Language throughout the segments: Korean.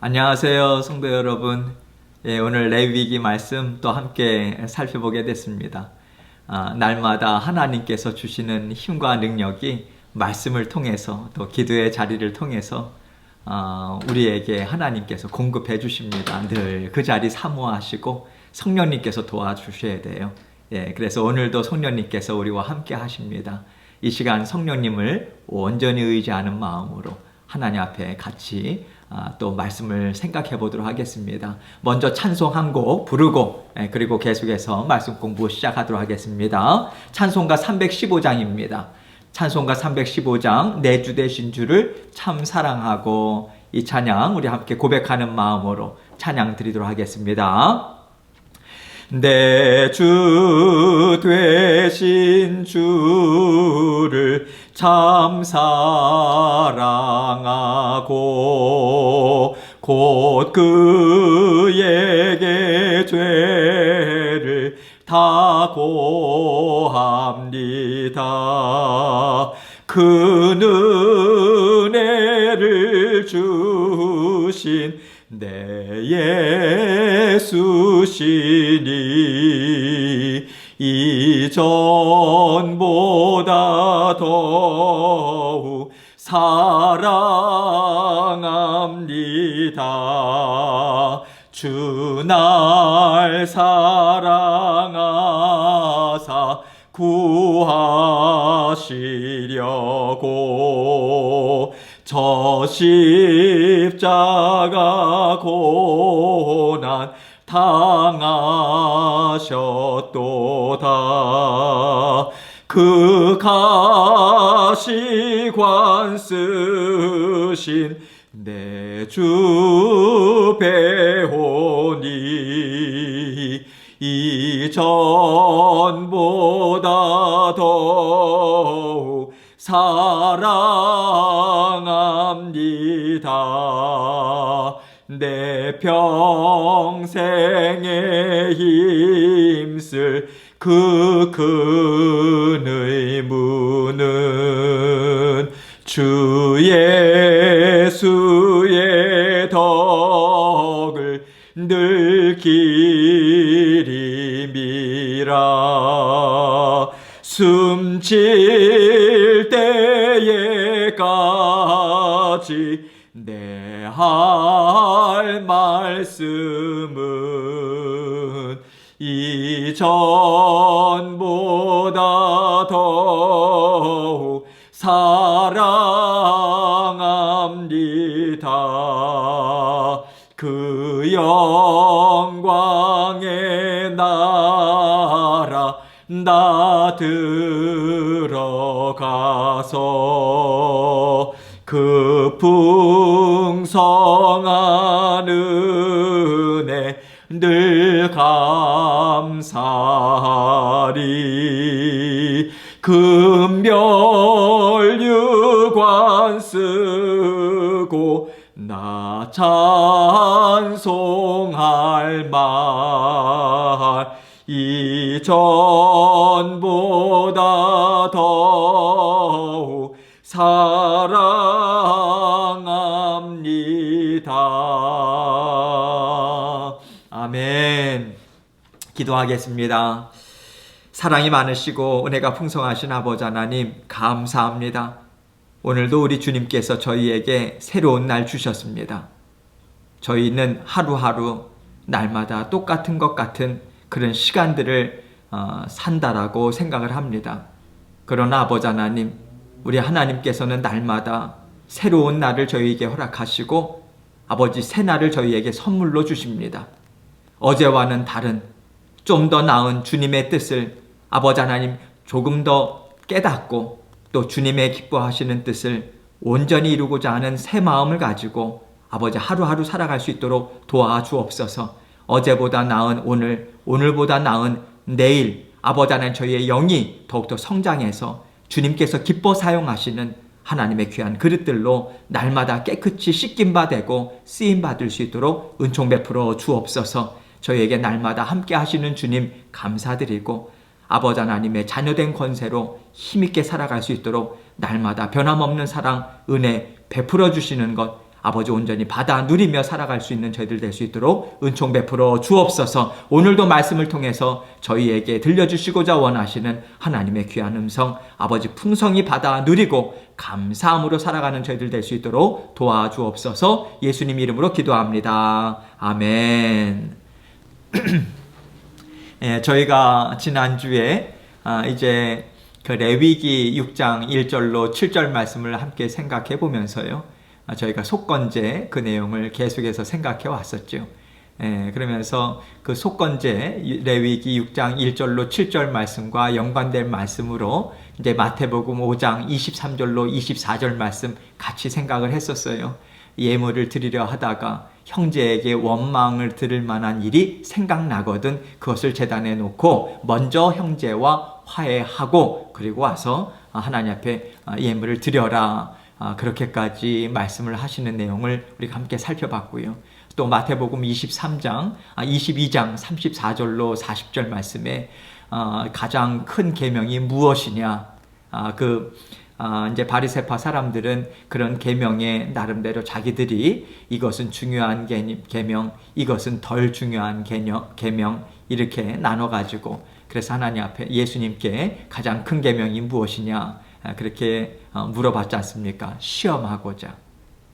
안녕하세요, 성도 여러분. 오늘 레위기 말씀 또 함께 살펴보게 됐습니다. 날마다 하나님께서 주시는 힘과 능력이 말씀을 통해서 또 기도의 자리를 통해서 우리에게 하나님께서 공급해 주십니다. 늘 그 자리 사모하시고 성령님께서 도와주셔야 돼요. 그래서 오늘도 성령님께서 우리와 함께 하십니다. 이 시간 성령님을 온전히 의지하는 마음으로 하나님 앞에 같이 또 말씀을 생각해 보도록 하겠습니다. 먼저 찬송 한 곡 부르고 그리고 계속해서 말씀 공부 시작하도록 하겠습니다. 찬송가 315장입니다. 찬송가 315장 내 주 되신 주를 참 사랑하고, 이 찬양 우리 함께 고백하는 마음으로 찬양 드리도록 하겠습니다. 내 주 되신 주를 참 사랑하고 곧 그에게 죄를 다 고합니다. 그 은혜를 주신 내 예수시니 이전보다 더욱 사랑합니다. 주 날 사랑하사 구하시려고 저 십자가 고난 당하셨도다. 그 가시관 쓰신 내 주 배우니 이전보다 더욱 사랑합니다. 내 평생에 힘쓸 그 큰 의무는 주 예수의 덕을 늘 기림이라. 숨질 때에까지 내 할 말씀은 이전보다 더욱 사랑합니다. 그 영광의 나라 나 들어가서 그 풍성한 은혜 늘 감사하리. 금멸유관 쓰고 나 찬송할 말 이전보다 더욱 사랑합니다. 아멘. 기도하겠습니다. 사랑이 많으시고 은혜가 풍성하신 아버지 하나님, 감사합니다. 오늘도 우리 주님께서 저희에게 새로운 날 주셨습니다. 저희는 하루하루 날마다 똑같은 것 같은 그런 시간들을 산다라고 생각을 합니다. 그러나 아버지 하나님, 우리 하나님께서는 날마다 새로운 날을 저희에게 허락하시고 아버지 새 날을 저희에게 선물로 주십니다. 어제와는 다른 좀 더 나은 주님의 뜻을 아버지 하나님 조금 더 깨닫고 또 주님의 기뻐하시는 뜻을 온전히 이루고자 하는 새 마음을 가지고 아버지 하루하루 살아갈 수 있도록 도와주옵소서. 어제보다 나은 오늘, 오늘보다 나은 내일, 아버지 하나님 저희의 영이 더욱더 성장해서 주님께서 기뻐 사용하시는 하나님의 귀한 그릇들로 날마다 깨끗이 씻김 바 되고 쓰임 받을 수 있도록 은총 베풀어 주옵소서. 저희에게 날마다 함께 하시는 주님 감사드리고 아버지 하나님의 자녀된 권세로 힘있게 살아갈 수 있도록 날마다 변함없는 사랑, 은혜 베풀어 주시는 것 아버지 온전히 받아 누리며 살아갈 수 있는 저희들 될 수 있도록 은총 베풀어 주옵소서. 오늘도 말씀을 통해서 저희에게 들려주시고자 원하시는 하나님의 귀한 음성 아버지 풍성히 받아 누리고 감사함으로 살아가는 저희들 될 수 있도록 도와주옵소서. 예수님 이름으로 기도합니다. 아멘. 저희가 지난주에 이제 그 레위기 6장 1절로 7절 말씀을 함께 생각해 보면서요. 저희가 속건제 그 내용을 계속해서 생각해 왔었죠. 그러면서 그 속건제 레위기 6장 1절로 7절 말씀과 연관된 말씀으로 이제 마태복음 5장 23절로 24절 말씀 같이 생각을 했었어요. 예물을 드리려 하다가 형제에게 원망을 들을 만한 일이 생각나거든 그것을 제단에 놓고 먼저 형제와 화해하고 그리고 와서 하나님 앞에 예물을 드려라. 그렇게까지 말씀을 하시는 내용을 우리가 함께 살펴봤고요. 또 마태복음 22장 34절로 40절 말씀에 가장 큰 계명이 무엇이냐? 이제 바리새파 사람들은 그런 계명에 나름대로 자기들이 이것은 중요한 계명, 이것은 덜 중요한 계명 이렇게 나눠가지고 그래서 하나님 앞에 예수님께 가장 큰 계명이 무엇이냐 그렇게 물어봤지 않습니까? 시험하고자.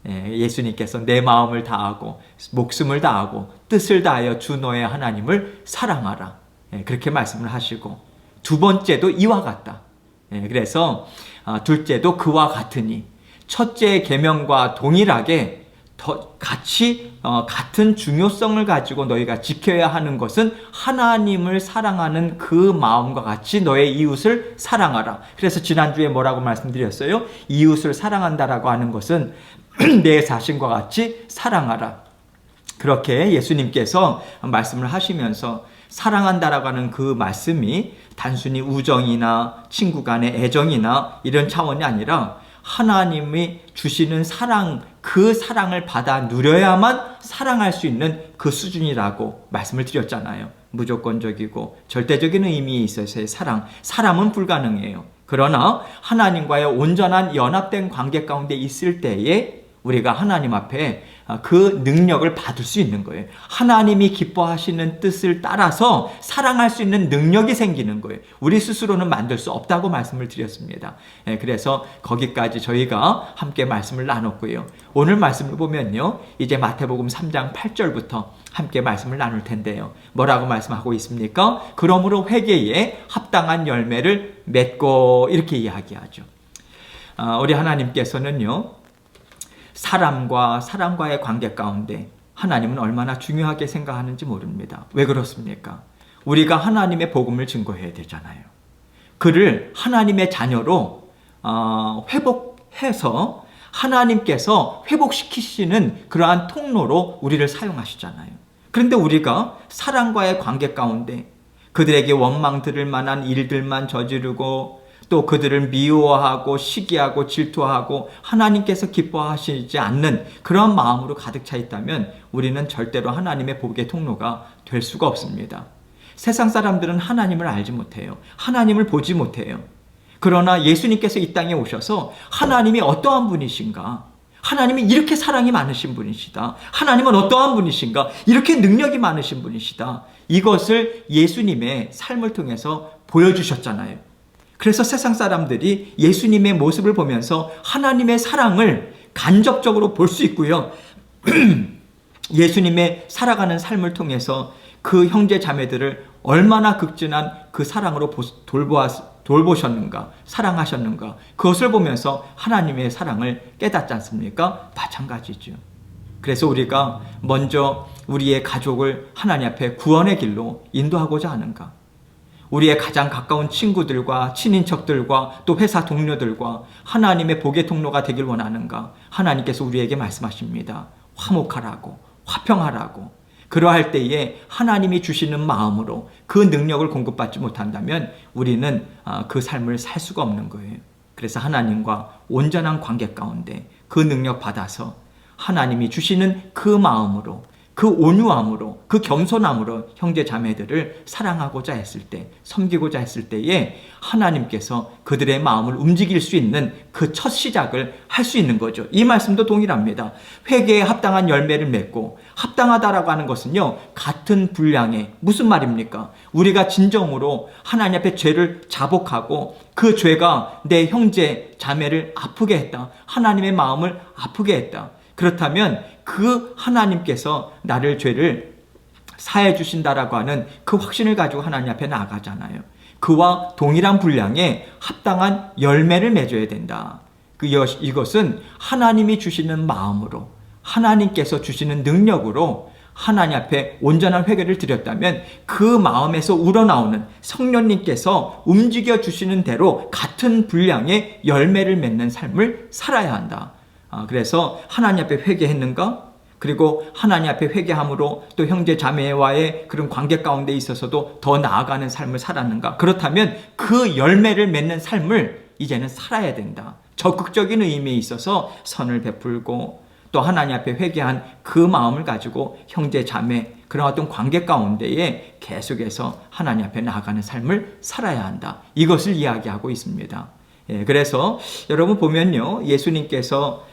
예수님께서 내 마음을 다하고 목숨을 다하고 뜻을 다하여 주 너의 하나님을 사랑하라. 그렇게 말씀을 하시고 두 번째도 이와 같다. 그래서 둘째도 그와 같으니 첫째 계명과 동일하게 같은 중요성을 가지고 너희가 지켜야 하는 것은 하나님을 사랑하는 그 마음과 같이 너의 이웃을 사랑하라. 그래서 지난주에 뭐라고 말씀드렸어요? 이웃을 사랑한다라고 하는 것은 내 자신과 같이 사랑하라. 그렇게 예수님께서 말씀을 하시면서 사랑한다라고 하는 그 말씀이 단순히 우정이나 친구 간의 애정이나 이런 차원이 아니라 하나님이 주시는 사랑, 그 사랑을 받아 누려야만 사랑할 수 있는 그 수준이라고 말씀을 드렸잖아요. 무조건적이고 절대적인 의미에 있어서의 사람은 불가능해요. 그러나 하나님과의 온전한 연합된 관계 가운데 있을 때에 우리가 하나님 앞에 그 능력을 받을 수 있는 거예요. 하나님이 기뻐하시는 뜻을 따라서 사랑할 수 있는 능력이 생기는 거예요. 우리 스스로는 만들 수 없다고 말씀을 드렸습니다. 그래서 거기까지 저희가 함께 말씀을 나눴고요. 오늘 말씀을 보면요. 이제 마태복음 3장 8절부터 함께 말씀을 나눌 텐데요. 뭐라고 말씀하고 있습니까? 그러므로 회개에 합당한 열매를 맺고 이렇게 이야기하죠. 우리 하나님께서는요. 사람과의 관계 가운데 하나님은 얼마나 중요하게 생각하는지 모릅니다. 왜 그렇습니까? 우리가 하나님의 복음을 증거해야 되잖아요. 그를 하나님의 자녀로 회복해서 하나님께서 회복시키시는 그러한 통로로 우리를 사용하시잖아요. 그런데 우리가 사람과의 관계 가운데 그들에게 원망 들을 만한 일들만 저지르고 또 그들을 미워하고 시기하고 질투하고 하나님께서 기뻐하시지 않는 그런 마음으로 가득 차 있다면 우리는 절대로 하나님의 복의 통로가 될 수가 없습니다. 세상 사람들은 하나님을 알지 못해요. 하나님을 보지 못해요. 그러나 예수님께서 이 땅에 오셔서 하나님이 어떠한 분이신가? 하나님이 이렇게 사랑이 많으신 분이시다. 하나님은 어떠한 분이신가? 이렇게 능력이 많으신 분이시다. 이것을 예수님의 삶을 통해서 보여주셨잖아요. 그래서 세상 사람들이 예수님의 모습을 보면서 하나님의 사랑을 간접적으로 볼 수 있고요. 예수님의 살아가는 삶을 통해서 그 형제 자매들을 얼마나 극진한 그 사랑으로 돌보셨는가, 사랑하셨는가, 그것을 보면서 하나님의 사랑을 깨닫지 않습니까? 마찬가지죠. 그래서 우리가 먼저 우리의 가족을 하나님 앞에 구원의 길로 인도하고자 하는가? 우리의 가장 가까운 친구들과 친인척들과 또 회사 동료들과 하나님의 복의 통로가 되길 원하는가? 하나님께서 우리에게 말씀하십니다. 화목하라고, 화평하라고. 그러할 때에 하나님이 주시는 마음으로 그 능력을 공급받지 못한다면 우리는 그 삶을 살 수가 없는 거예요. 그래서 하나님과 온전한 관계 가운데 그 능력 받아서 하나님이 주시는 그 마음으로 그 온유함으로, 그 겸손함으로 형제 자매들을 사랑하고자 했을 때, 섬기고자 했을 때에 하나님께서 그들의 마음을 움직일 수 있는 그 첫 시작을 할 수 있는 거죠. 이 말씀도 동일합니다. 회개에 합당한 열매를 맺고, 합당하다라고 하는 것은요, 같은 분량의, 무슨 말입니까? 우리가 진정으로 하나님 앞에 죄를 자복하고 그 죄가 내 형제 자매를 아프게 했다, 하나님의 마음을 아프게 했다, 그렇다면 그 하나님께서 나를 죄를 사해 주신다라고 하는 그 확신을 가지고 하나님 앞에 나아가잖아요. 그와 동일한 분량의 합당한 열매를 맺어야 된다. 이것은 하나님이 주시는 마음으로, 하나님께서 주시는 능력으로 하나님 앞에 온전한 회개를 드렸다면 그 마음에서 우러나오는 성령님께서 움직여 주시는 대로 같은 분량의 열매를 맺는 삶을 살아야 한다. 그래서 하나님 앞에 회개했는가? 그리고 하나님 앞에 회개함으로 또 형제 자매와의 그런 관계 가운데 있어서도 더 나아가는 삶을 살았는가? 그렇다면 그 열매를 맺는 삶을 이제는 살아야 된다. 적극적인 의미에 있어서 선을 베풀고 또 하나님 앞에 회개한 그 마음을 가지고 형제 자매 그런 어떤 관계 가운데에 계속해서 하나님 앞에 나아가는 삶을 살아야 한다. 이것을 이야기하고 있습니다. 그래서 여러분 보면요, 예수님께서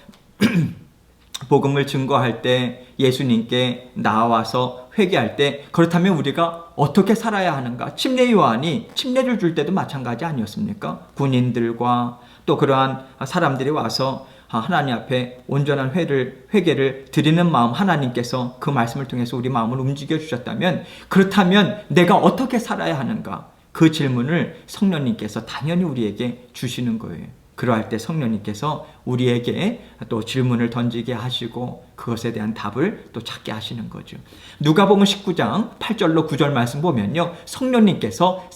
복음을 증거할 때, 예수님께 나와서 회개할 때, 그렇다면 우리가 어떻게 살아야 하는가? 침례 요한이 침례를 줄 때도 마찬가지 아니었습니까? 군인들과 또 그러한 사람들이 와서 하나님 앞에 온전한 회개를 드리는 마음, 하나님께서 그 말씀을 통해서 우리 마음을 움직여 주셨다면, 그렇다면 내가 어떻게 살아야 하는가? 그 질문을 성령님께서 당연히 우리에게 주시는 거예요. 그러할 때 성령님께서 우리에게 또 질문을 던지게 하시고 그것에 대한 답을 또 찾게 하시는 거죠. 누가복음 19장 8절로 9절 말씀 보면요, 성령님께서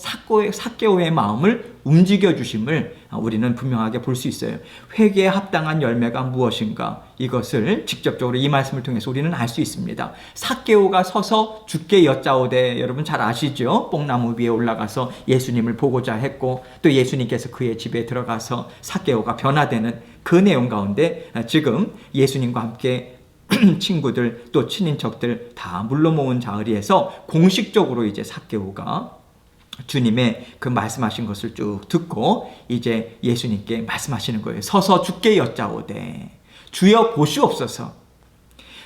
삭개오의 마음을 움직여 주심을 우리는 분명하게 볼 수 있어요. 회개에 합당한 열매가 무엇인가? 이것을 직접적으로 이 말씀을 통해서 우리는 알 수 있습니다. 삭개오가 서서 주께 여짜오되, 여러분 잘 아시죠? 뽕나무 위에 올라가서 예수님을 보고자 했고 또 예수님께서 그의 집에 들어가서 삭개오가 변화되는 그 내용 가운데 지금 예수님과 함께 친구들 또 친인척들 다 물러모은 자리에서 공식적으로 이제 삭개오가 주님의 그 말씀하신 것을 쭉 듣고 이제 예수님께 말씀하시는 거예요. 서서 주께 여짜오되, 주여 보시옵소서.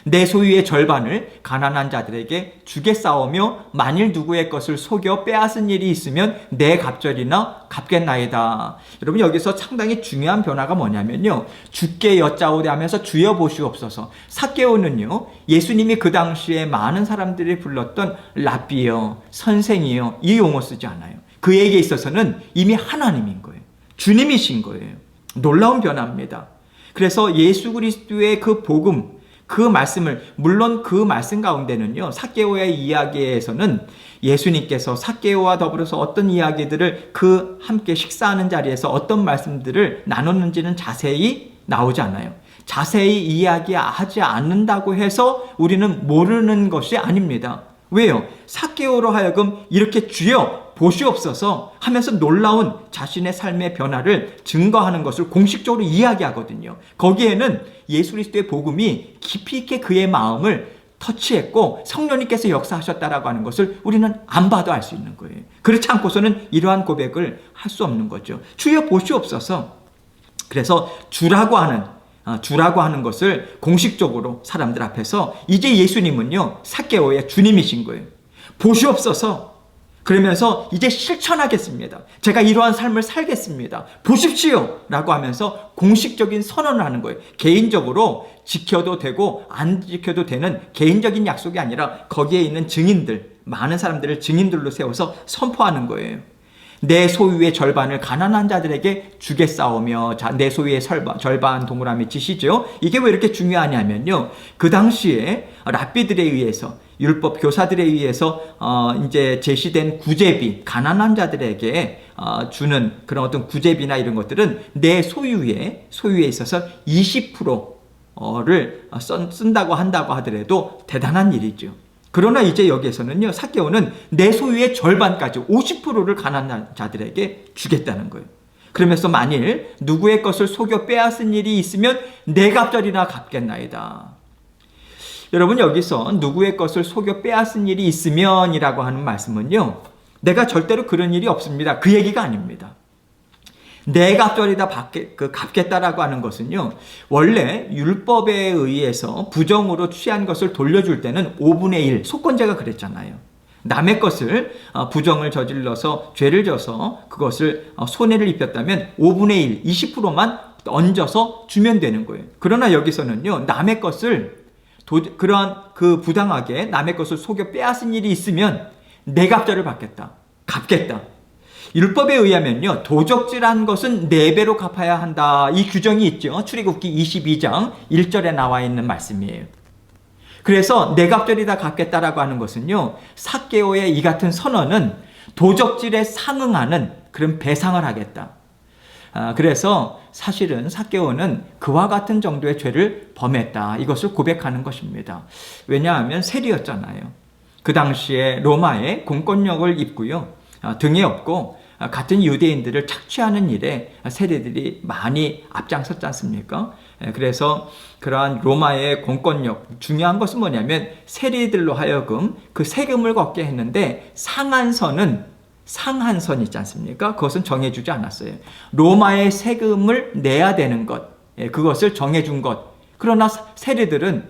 내 소유의 절반을 가난한 자들에게 주겠사오며 만일 누구의 것을 속여 빼앗은 일이 있으면 내 갑절이나 갚겠나이다. 여러분 여기서 상당히 중요한 변화가 뭐냐면요, 주께 여짜오되 하면서 주여 보시옵소서. 삭개오는요, 예수님이 그 당시에 많은 사람들이 불렀던 랍비여, 선생이여, 이 용어 쓰지 않아요. 그에게 있어서는 이미 하나님인 거예요. 주님이신 거예요. 놀라운 변화입니다. 그래서 예수 그리스도의 그 복음, 그 말씀을, 물론 그 말씀 가운데는요, 삭개오의 이야기에서는 예수님께서 삭개오와 더불어서 어떤 이야기들을 그 함께 식사하는 자리에서 어떤 말씀들을 나눴는지는 자세히 나오지 않아요. 자세히 이야기하지 않는다고 해서 우리는 모르는 것이 아닙니다. 왜요? 삭개오로 하여금 이렇게 주여 보시옵소서 하면서 놀라운 자신의 삶의 변화를 증거하는 것을 공식적으로 이야기하거든요. 거기에는 예수 그리스도의 복음이 깊이 있게 그의 마음을 터치했고 성령님께서 역사하셨다라고 하는 것을 우리는 안 봐도 알 수 있는 거예요. 그렇지 않고서는 이러한 고백을 할 수 없는 거죠. 주여 보시옵소서. 그래서 주라고 하는 것을 공식적으로 사람들 앞에서 이제 예수님은요, 삭개오의 주님이신 거예요. 보시옵소서. 그러면서 이제 실천하겠습니다. 제가 이러한 삶을 살겠습니다. 보십시오! 라고 하면서 공식적인 선언을 하는 거예요. 개인적으로 지켜도 되고 안 지켜도 되는 개인적인 약속이 아니라 거기에 있는 증인들, 많은 사람들을 증인들로 세워서 선포하는 거예요. 내 소유의 절반을 가난한 자들에게 주겠사오며, 내 소유의 절반 동그라미 치시죠. 이게 왜 이렇게 중요하냐면요, 그 당시에 랍비들에 의해서, 율법 교사들에 의해서 이제 제시된 구제비, 가난한 자들에게 주는 그런 어떤 구제비나 이런 것들은 내 소유에 있어서 20%를 쓴다고 한다고 하더라도 대단한 일이죠. 그러나 이제 여기에서는요, 삭개오는 내 소유의 절반까지 50%를 가난한 자들에게 주겠다는 거예요. 그러면서 만일 누구의 것을 속여 빼앗은 일이 있으면 내 갑절이나 갚겠나이다. 여러분, 여기서 누구의 것을 속여 빼앗은 일이 있으면이라고 하는 말씀은요, 내가 절대로 그런 일이 없습니다, 그 얘기가 아닙니다. 내 갑절이다 갚겠다라고 하는 것은요, 원래 율법에 의해서 부정으로 취한 것을 돌려줄 때는 5분의 1, 속건제가 그랬잖아요. 남의 것을 부정을 저질러서 죄를 져서 그것을 손해를 입혔다면 5분의 1, 20%만 얹어서 주면 되는 거예요. 그러나 여기서는요, 남의 것을 그러한 그 부당하게 남의 것을 속여 빼앗은 일이 있으면 내 갑절을 갚겠다. 율법에 의하면요, 도적질한 것은 4배로 갚아야 한다, 이 규정이 있죠. 출애굽기 22장 1절에 나와 있는 말씀이에요. 그래서 내 갑절이다 갚겠다라고 하는 것은요, 삭개오의 이 같은 선언은 도적질에 상응하는 그런 배상을 하겠다. 그래서 사실은 삭개오는 그와 같은 정도의 죄를 범했다, 이것을 고백하는 것입니다. 왜냐하면 세리였잖아요. 그 당시에 로마의 공권력을 입고요, 등에 업고 같은 유대인들을 착취하는 일에 세리들이 많이 앞장섰지 않습니까? 그래서 그러한 로마의 공권력, 중요한 것은 뭐냐면 세리들로 하여금 그 세금을 걷게 했는데 상한선이 있지 않습니까? 그것은 정해주지 않았어요. 로마의 세금을 내야 되는 것, 그것을 정해준 것. 그러나 세리들은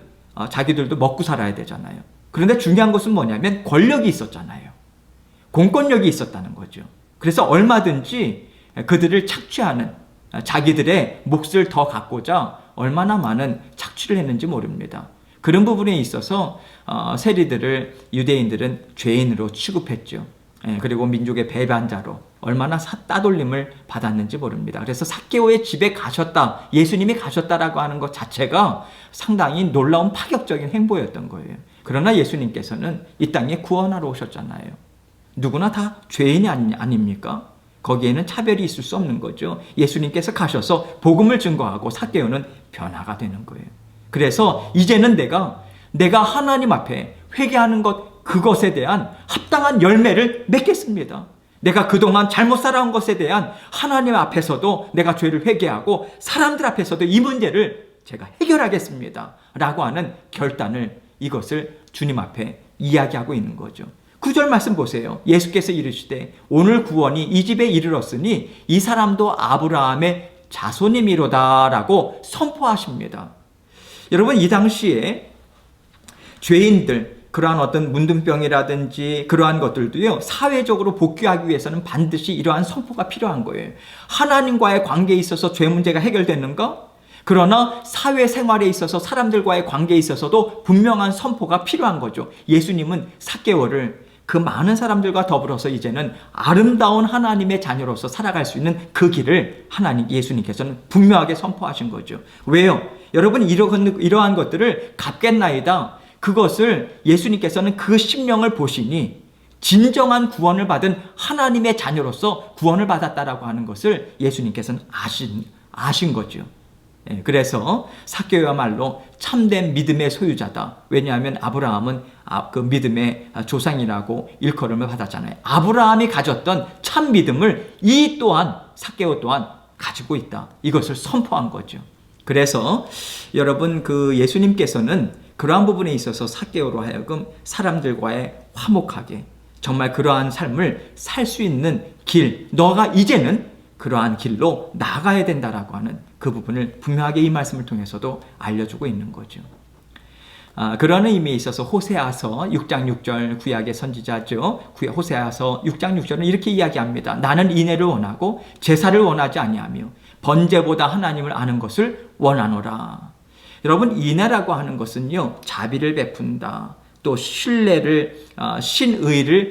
자기들도 먹고 살아야 되잖아요. 그런데 중요한 것은 뭐냐면 권력이 있었잖아요. 공권력이 있었다는 거죠. 그래서 얼마든지 그들을 착취하는, 자기들의 몫을 더 갖고자 얼마나 많은 착취를 했는지 모릅니다. 그런 부분에 있어서 유대인들은 죄인으로 취급했죠. 그리고 민족의 배반자로 얼마나 따돌림을 받았는지 모릅니다. 그래서 삭개오의 집에 가셨다, 예수님이 가셨다라고 하는 것 자체가 상당히 놀라운 파격적인 행보였던 거예요. 그러나 예수님께서는 이 땅에 구원하러 오셨잖아요. 누구나 다 죄인이 아닙니까? 거기에는 차별이 있을 수 없는 거죠. 예수님께서 가셔서 복음을 증거하고 삭개오는 변화가 되는 거예요. 그래서 이제는 내가 하나님 앞에 회개하는 것, 그것에 대한 합당한 열매를 맺겠습니다. 내가 그동안 잘못 살아온 것에 대한 하나님 앞에서도 내가 죄를 회개하고 사람들 앞에서도 이 문제를 제가 해결하겠습니다 라고 하는 결단을, 이것을 주님 앞에 이야기하고 있는 거죠. 9절 말씀 보세요. 예수께서 이르시되 오늘 구원이 이 집에 이르렀으니 이 사람도 아브라함의 자손이미로다 라고 선포하십니다. 여러분, 이 당시에 죄인들, 그러한 어떤 문둥병이라든지 그러한 것들도요, 사회적으로 복귀하기 위해서는 반드시 이러한 선포가 필요한 거예요. 하나님과의 관계에 있어서 죄 문제가 해결되는가? 그러나 사회생활에 있어서 사람들과의 관계에 있어서도 분명한 선포가 필요한 거죠. 예수님은 삭개오를 그 많은 사람들과 더불어서 이제는 아름다운 하나님의 자녀로서 살아갈 수 있는 그 길을 예수님께서는 분명하게 선포하신 거죠. 왜요? 여러분, 이러한 것들을 갚겠나이다, 그것을 예수님께서는 그 심령을 보시니 진정한 구원을 받은 하나님의 자녀로서 구원을 받았다라고 하는 것을 예수님께서는 아신 거죠. 그래서 삭개오야말로 참된 믿음의 소유자다. 왜냐하면 아브라함은 그 믿음의 조상이라고 일컬음을 받았잖아요. 아브라함이 가졌던 참 믿음을 삭개오 또한 가지고 있다, 이것을 선포한 거죠. 그래서 여러분, 예수님께서는 그러한 부분에 있어서 삭개오로 하여금 사람들과의 화목하게 정말 그러한 삶을 살 수 있는 길, 너가 이제는 그러한 길로 나가야 된다라고 하는 그 부분을 분명하게 이 말씀을 통해서도 알려주고 있는 거죠. 그러한 의미에 있어서 호세아서 6장 6절, 구약의 선지자죠. 호세아서 6장 6절은 이렇게 이야기합니다. 나는 인애를 원하고 제사를 원하지 아니하며 번제보다 하나님을 아는 것을 원하노라. 여러분, 인애라고 하는 것은요, 자비를 베푼다, 또 신의를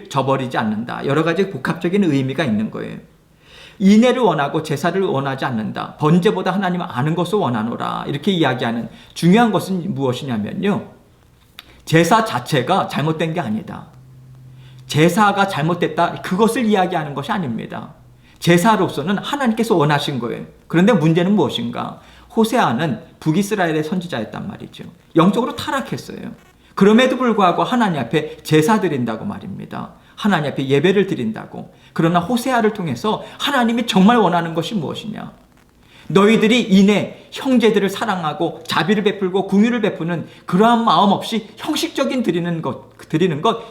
저버리지 않는다, 여러 가지 복합적인 의미가 있는 거예요. 인애를 원하고 제사를 원하지 않는다, 번제보다 하나님을 아는 것을 원하노라, 이렇게 이야기하는 중요한 것은 무엇이냐면요, 제사 자체가 잘못된 게 아니다, 제사가 잘못됐다, 그것을 이야기하는 것이 아닙니다. 제사로서는 하나님께서 원하신 거예요. 그런데 문제는 무엇인가? 호세아는 북이스라엘의 선지자였단 말이죠. 영적으로 타락했어요. 그럼에도 불구하고 하나님 앞에 제사 드린다고 말입니다. 하나님 앞에 예배를 드린다고. 그러나 호세아를 통해서 하나님이 정말 원하는 것이 무엇이냐? 너희들이 이내 형제들을 사랑하고 자비를 베풀고 긍휼을 베푸는 그러한 마음 없이 형식적인 드리는 것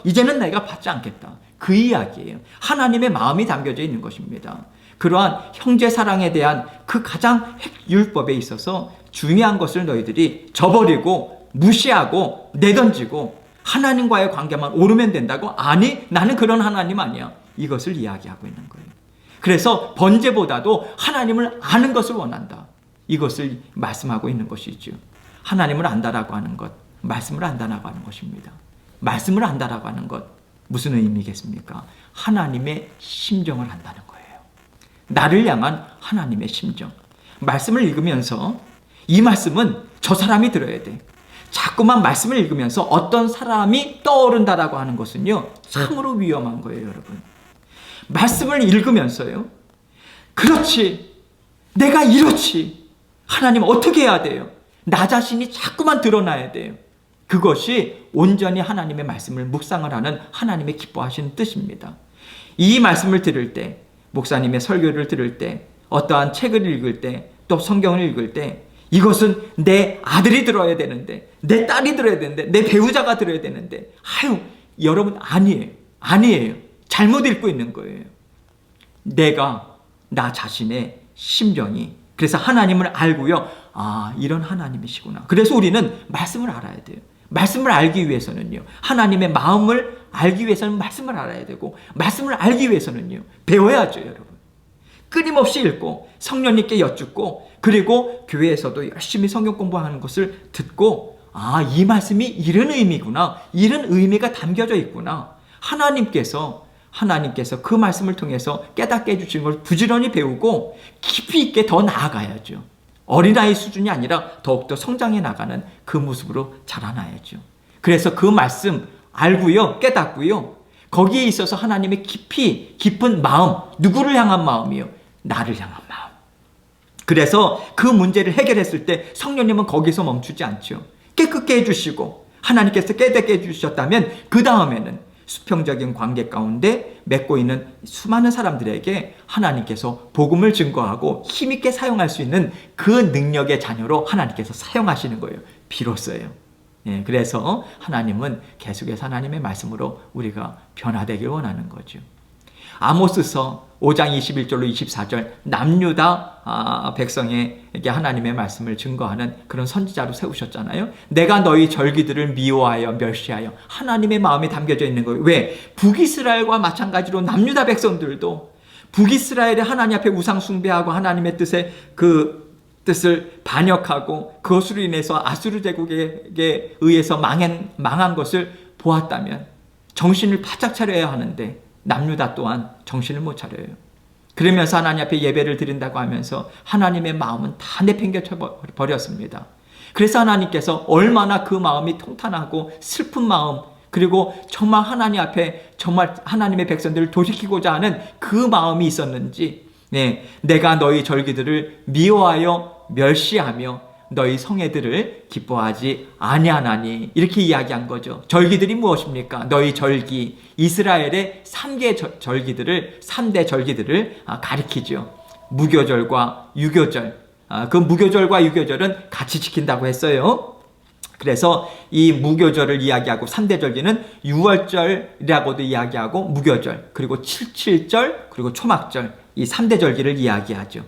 이제는 내가 받지 않겠다. 그 이야기예요. 하나님의 마음이 담겨져 있는 것입니다. 그러한 형제 사랑에 대한 그 가장 율법에 있어서 중요한 것을 너희들이 저버리고 무시하고 내던지고 하나님과의 관계만 오르면 된다고? 아니, 나는 그런 하나님 아니야. 이것을 이야기하고 있는 거예요. 그래서 번제보다도 하나님을 아는 것을 원한다. 이것을 말씀하고 있는 것이죠. 하나님을 안다라고 하는 것, 말씀을 안다라고 하는 것입니다. 말씀을 안다라고 하는 것, 무슨 의미겠습니까? 하나님의 심정을 안다는 거예요. 나를 향한 하나님의 심정. 말씀을 읽으면서 이 말씀은 저 사람이 들어야 돼. 자꾸만 말씀을 읽으면서 어떤 사람이 떠오른다라고 하는 것은요, 참으로 위험한 거예요, 여러분. 말씀을 읽으면서요, 그렇지, 내가 이렇지, 하나님 어떻게 해야 돼요? 나 자신이 자꾸만 드러나야 돼요. 그것이 온전히 하나님의 말씀을 묵상을 하는 하나님의 기뻐하시는 뜻입니다. 이 말씀을 들을 때, 목사님의 설교를 들을 때, 어떠한 책을 읽을 때, 또 성경을 읽을 때, 이것은 내 아들이 들어야 되는데, 내 딸이 들어야 되는데, 내 배우자가 들어야 되는데, 여러분, 아니에요. 잘못 읽고 있는 거예요. 내가 나 자신의 심정이, 그래서 하나님을 알고요, 이런 하나님이시구나. 그래서 우리는 말씀을 알아야 돼요. 말씀을 알기 위해서는요, 하나님의 마음을 알기 위해서는 말씀을 알아야 되고, 말씀을 알기 위해서는요, 배워야죠, 여러분. 끊임없이 읽고 성령님께 여쭙고, 그리고 교회에서도 열심히 성경 공부하는 것을 듣고, 이 말씀이 이런 의미구나, 이런 의미가 담겨져 있구나. 하나님께서 그 말씀을 통해서 깨닫게 해주신 걸 부지런히 배우고 깊이 있게 더 나아가야죠. 어린아이 수준이 아니라 더욱더 성장해 나가는 그 모습으로 자라나야죠. 그래서 그 말씀 알고요, 깨닫고요, 거기에 있어서 하나님의 깊은 마음, 누구를 향한 마음이요? 나를 향한 마음. 그래서 그 문제를 해결했을 때 성령님은 거기서 멈추지 않죠. 깨끗게 해주시고, 하나님께서 깨닫게 해주셨다면 그 다음에는 수평적인 관계 가운데 맺고 있는 수많은 사람들에게 하나님께서 복음을 증거하고 힘있게 사용할 수 있는 그 능력의 자녀로 하나님께서 사용하시는 거예요. 비로소요. 그래서 하나님은 계속해서 하나님의 말씀으로 우리가 변화되길 원하는 거죠. 아모스서 5장 21절로 24절, 남유다 백성에게 하나님의 말씀을 증거하는 그런 선지자로 세우셨잖아요. 내가 너희 절기들을 미워하여 멸시하여, 하나님의 마음이 담겨져 있는 거예요. 왜? 북이스라엘과 마찬가지로 남유다 백성들도 북이스라엘의 하나님 앞에 우상 숭배하고 하나님의 뜻을 반역하고 그것으로 인해서 아수르 제국에 의해서 망한 것을 보았다면 정신을 바짝 차려야 하는데, 남유다 또한 정신을 못 차려요. 그러면서 하나님 앞에 예배를 드린다고 하면서 하나님의 마음은 다 내팽개쳐 버렸습니다. 그래서 하나님께서 얼마나 그 마음이 통탄하고 슬픈 마음, 그리고 정말 하나님 앞에 정말 하나님의 백성들을 돌이키고자 하는 그 마음이 있었는지, 내가 너희 절기들을 미워하여 멸시하며 너희 성회들을 기뻐하지 아니하나니, 이렇게 이야기한 거죠. 절기들이 무엇입니까? 너희 절기, 이스라엘의 3대 절기들을 가리키죠. 무교절과 유교절. 그 무교절과 유교절은 같이 지킨다고 했어요. 그래서 이 무교절을 이야기하고 3대 절기는 유월절이라고도 이야기하고, 무교절, 그리고 칠칠절, 그리고 초막절, 이 3대 절기를 이야기하죠.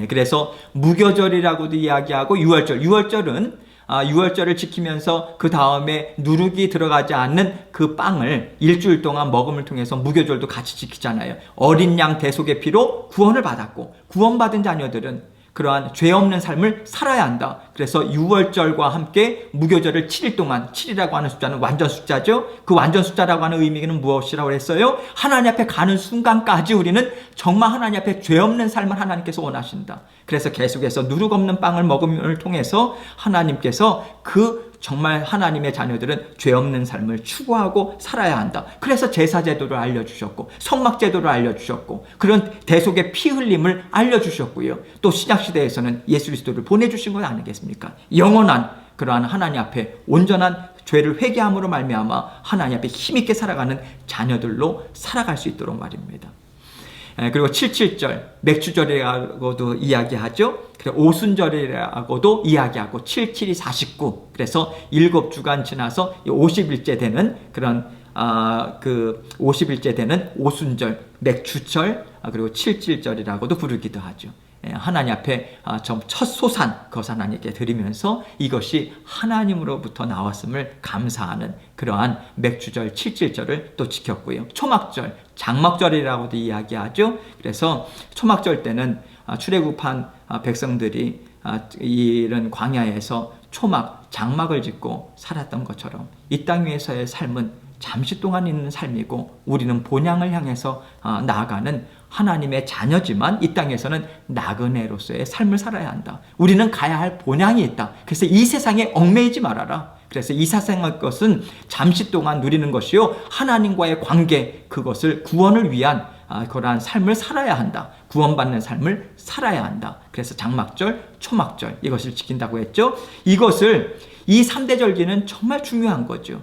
그래서 무교절이라고도 이야기하고, 유월절은 유월절을 지키면서 그 다음에 누룩이 들어가지 않는 그 빵을 일주일 동안 먹음을 통해서 무교절도 같이 지키잖아요. 어린 양 대속의 피로 구원을 받았고, 구원받은 자녀들은 그러한 죄 없는 삶을 살아야 한다. 그래서 유월절과 함께 무교절을 7일 동안, 7이라고 하는 숫자는 완전 숫자죠. 그 완전 숫자라고 하는 의미는 무엇이라고 했어요? 하나님 앞에 가는 순간까지 우리는 정말 하나님 앞에 죄 없는 삶을 하나님께서 원하신다. 그래서 계속해서 누룩 없는 빵을 먹음을 통해서 하나님께서 정말 하나님의 자녀들은 죄 없는 삶을 추구하고 살아야 한다. 그래서 제사제도를 알려주셨고, 성막제도를 알려주셨고, 그런 대속의 피 흘림을 알려주셨고요. 또 신약시대에서는 예수 그리스도를 보내주신 것 아니겠습니까? 영원한 그러한 하나님 앞에 온전한 죄를 회개함으로 말미암아 하나님 앞에 힘있게 살아가는 자녀들로 살아갈 수 있도록 말입니다. 그리고 77절, 맥주절이라고도 이야기하죠. 그리고 오순절이라고도 이야기하고 77이 49. 그래서 7주간 지나서 50일째 되는 그런 50일째 되는 오순절, 맥주절, 그리고 77절이라고도 부르기도 하죠. 하나님 앞에 첫 소산, 그것 하나님께 드리면서 이것이 하나님으로부터 나왔음을 감사하는 그러한 맥주절, 77절을 또 지켰고요. 초막절, 장막절이라고도 이야기하죠. 그래서 초막절 때는 출애굽한 백성들이 이런 광야에서 초막, 장막을 짓고 살았던 것처럼 이 땅 위에서의 삶은 잠시 동안 있는 삶이고 우리는 본향을 향해서 나아가는 하나님의 자녀지만 이 땅에서는 나그네로서의 삶을 살아야 한다. 우리는 가야 할 본향이 있다. 그래서 이 세상에 얽매이지 말아라. 그래서 이 세상의 것은 잠시 동안 누리는 것이요, 하나님과의 관계, 그것을 구원을 위한 그러한 삶을 살아야 한다. 구원받는 삶을 살아야 한다. 그래서 장막절, 초막절 이것을 지킨다고 했죠. 이 3대 절기는 정말 중요한 거죠.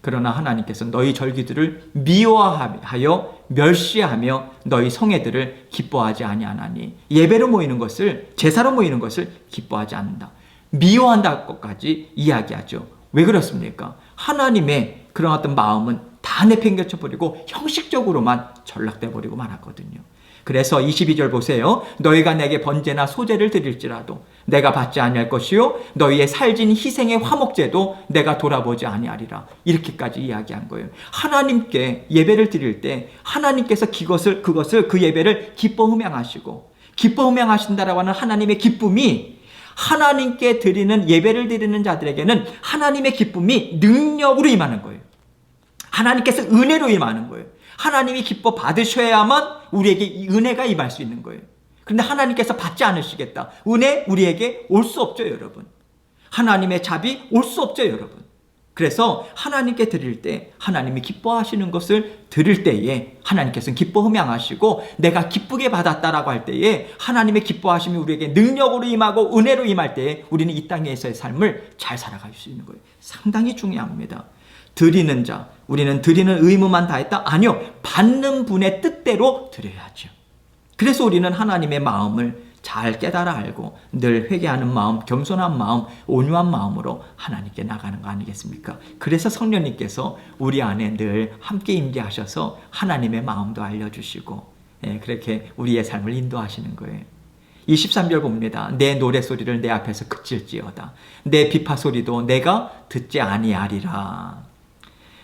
그러나 하나님께서 너희 절기들을 미워하여 멸시하며 너희 성회들을 기뻐하지 아니하나니, 예배로 모이는 것을, 제사로 모이는 것을 기뻐하지 않는다. 미워한다는 것까지 이야기하죠. 왜 그렇습니까? 하나님의 그런 어떤 마음은 다 내팽개쳐 버리고 형식적으로만 전락돼 버리고 말았거든요. 그래서 22절 보세요. 너희가 내게 번제나 소제를 드릴지라도 내가 받지 아니할 것이요, 너희의 살진 희생의 화목제도 내가 돌아보지 아니하리라. 이렇게까지 이야기한 거예요. 하나님께 예배를 드릴 때 하나님께서 그 예배를 기뻐 흠양하시고, 기뻐 흠양하신다라고 하는 하나님의 기쁨이, 하나님께 드리는 예배를 드리는 자들에게는 하나님의 기쁨이 능력으로 임하는 거예요. 하나님께서 은혜로 임하는 거예요. 하나님이 기뻐 받으셔야만 우리에게 은혜가 임할 수 있는 거예요. 그런데 하나님께서 받지 않으시겠다. 은혜 우리에게 올 수 없죠, 여러분. 하나님의 자비 올 수 없죠, 여러분. 그래서 하나님께 드릴 때, 하나님이 기뻐하시는 것을 드릴 때에 하나님께서는 기뻐 흠양하시고, 내가 기쁘게 받았다라고 할 때에 하나님의 기뻐하심이 우리에게 능력으로 임하고 은혜로 임할 때에 우리는 이 땅에서의 삶을 잘 살아갈 수 있는 거예요. 상당히 중요합니다. 드리는 자, 우리는 드리는 의무만 다했다? 아니요. 받는 분의 뜻대로 드려야죠. 그래서 우리는 하나님의 마음을 잘 깨달아 알고 늘 회개하는 마음, 겸손한 마음, 온유한 마음으로 하나님께 나가는 거 아니겠습니까? 그래서 성령님께서 우리 안에 늘 함께 임재하셔서 하나님의 마음도 알려주시고, 그렇게 우리의 삶을 인도하시는 거예요. 23절 봅니다. 내 노래소리를 내 앞에서 그칠지어다. 내 비파소리도 내가 듣지 아니하리라.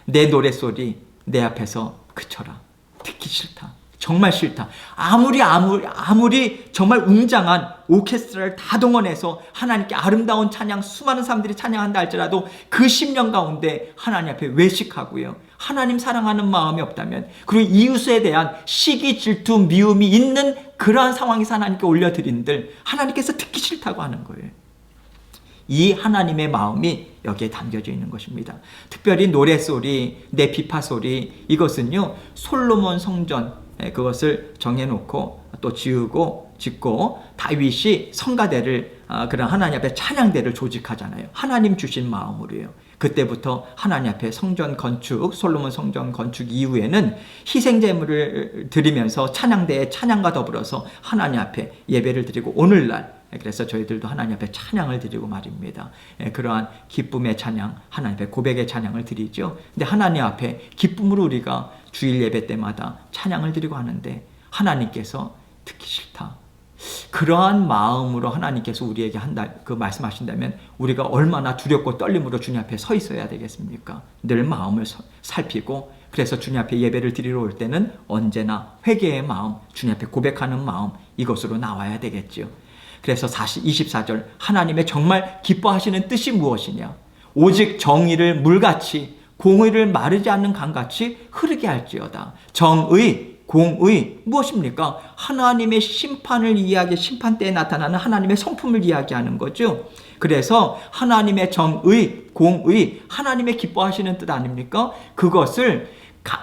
내 노래소리 내 앞에서 그쳐라. 듣기 싫다. 정말 싫다. 아무리 정말 웅장한 오케스트라를 다 동원해서 하나님께 아름다운 찬양, 수많은 사람들이 찬양한다 할지라도 그 심령 가운데 하나님 앞에 외식하고요, 하나님 사랑하는 마음이 없다면, 그리고 이웃에 대한 시기, 질투, 미움이 있는 그러한 상황에서 하나님께 올려드린들 하나님께서 듣기 싫다고 하는 거예요. 이 하나님의 마음이 여기에 담겨져 있는 것입니다. 특별히 노래소리, 내 비파소리, 이것은요, 솔로몬 성전, 그것을 정해놓고 또 짓고 다윗이 성가대를, 그런 하나님 앞에 찬양대를 조직하잖아요. 하나님 주신 마음으로요. 그때부터 하나님 앞에 성전 건축, 솔로몬 성전 건축 이후에는 희생제물을 드리면서 찬양대의 찬양과 더불어서 하나님 앞에 예배를 드리고, 오늘날 그래서 저희들도 하나님 앞에 찬양을 드리고 말입니다. 그러한 기쁨의 찬양, 하나님 앞에 고백의 찬양을 드리죠. 근데 하나님 앞에 기쁨으로 우리가 주일 예배 때마다 찬양을 드리고 하는데 하나님께서 듣기 싫다. 그러한 마음으로 하나님께서 우리에게 말씀하신다면 우리가 얼마나 두렵고 떨림으로 주님 앞에 서 있어야 되겠습니까? 늘 마음을 살피고, 그래서 주님 앞에 예배를 드리러 올 때는 언제나 회개의 마음, 주님 앞에 고백하는 마음, 이것으로 나와야 되겠죠. 그래서 24절, 하나님의 정말 기뻐하시는 뜻이 무엇이냐? 오직 정의를 물같이, 공의를 마르지 않는 강같이 흐르게 할지어다. 정의, 공의, 무엇입니까? 하나님의 심판을 심판 때에 나타나는 하나님의 성품을 이야기하는 거죠. 그래서 하나님의 정의, 공의, 하나님의 기뻐하시는 뜻 아닙니까? 그것을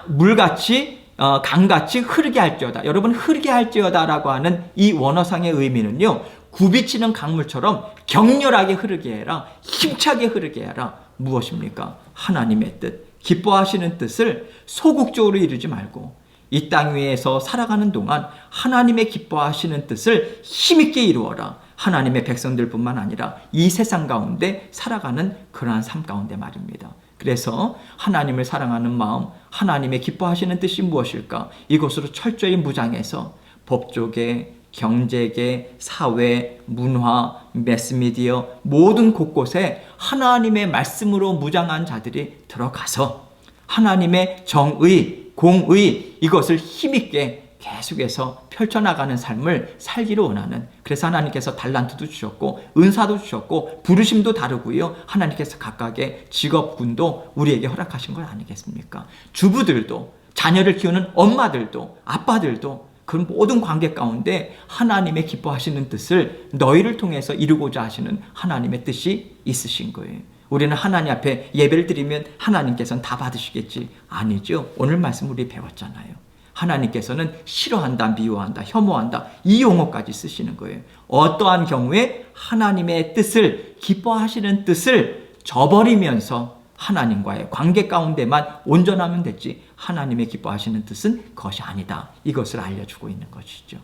물같이, 강같이 흐르게 할지어다. 여러분, 흐르게 할지어다라고 하는 이 원어상의 의미는요, 굽이치는 강물처럼 격렬하게 흐르게 해라. 힘차게 흐르게 해라. 무엇입니까? 하나님의 뜻, 기뻐하시는 뜻을 소극적으로 이루지 말고 이 땅 위에서 살아가는 동안 하나님의 기뻐하시는 뜻을 힘있게 이루어라. 하나님의 백성들뿐만 아니라 이 세상 가운데 살아가는 그러한 삶 가운데 말입니다. 그래서 하나님을 사랑하는 마음, 하나님의 기뻐하시는 뜻이 무엇일까? 이것으로 철저히 무장해서 법조계, 경제계, 사회, 문화, 매스미디어 모든 곳곳에 하나님의 말씀으로 무장한 자들이 들어가서 하나님의 정의, 공의 이것을 힘있게 계속해서 펼쳐나가는 삶을 살기를 원하는, 그래서 하나님께서 달란트도 주셨고 은사도 주셨고 부르심도 다르고요. 하나님께서 각각의 직업군도 우리에게 허락하신 것 아니겠습니까? 주부들도, 자녀를 키우는 엄마들도, 아빠들도 그런 모든 관계 가운데 하나님의 기뻐하시는 뜻을 너희를 통해서 이루고자 하시는 하나님의 뜻이 있으신 거예요. 우리는 하나님 앞에 예배를 드리면 하나님께서는 다 받으시겠지? 아니죠. 오늘 말씀 우리 배웠잖아요. 하나님께서는 싫어한다, 미워한다, 혐오한다 이 용어까지 쓰시는 거예요. 어떠한 경우에 하나님의 뜻을, 기뻐하시는 뜻을 저버리면서 하나님과의 관계 가운데만 온전하면 됐지 하나님의 기뻐하시는 뜻은 그것이 아니다. 이것을 알려주고 있는 것이죠.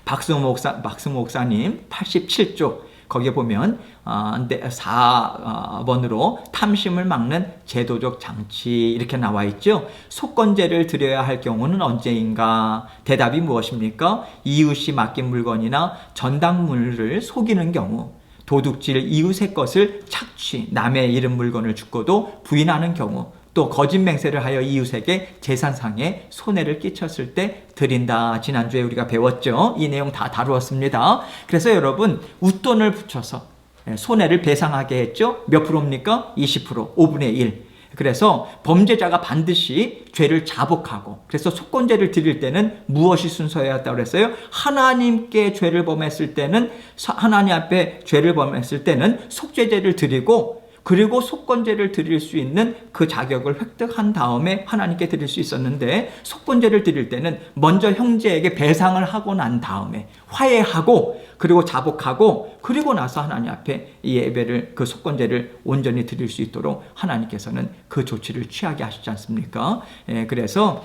박승호 목사님 87쪽 거기에 보면 4번으로 탐심을 막는 제도적 장치 이렇게 나와 있죠. 속건제를 드려야 할 경우는 언제인가? 대답이 무엇입니까? 이웃이 맡긴 물건이나 전당물을 속이는 경우, 도둑질 이웃의 것을 착취, 남의 잃은 물건을 죽고도 부인하는 경우, 또 거짓 맹세를 하여 이웃에게 재산상의 손해를 끼쳤을 때 드린다. 지난주에 우리가 배웠죠. 이 내용 다 다루었습니다. 그래서 여러분 웃돈을 붙여서 손해를 배상하게 했죠. 몇 프로입니까? 20%, 5분의 1. 그래서 범죄자가 반드시 죄를 자복하고, 그래서 속건제를 드릴 때는 무엇이 순서였다고 그랬어요? 하나님께 죄를 범했을 때는, 하나님 앞에 죄를 범했을 때는 속죄제를 드리고, 그리고 속건제를 드릴 수 있는 그 자격을 획득한 다음에 하나님께 드릴 수 있었는데, 속건제를 드릴 때는 먼저 형제에게 배상을 하고 난 다음에 화해하고 그리고 자복하고 그리고 나서 하나님 앞에 이 예배를, 그 속건제를 온전히 드릴 수 있도록 하나님께서는 그 조치를 취하게 하시지 않습니까? 그래서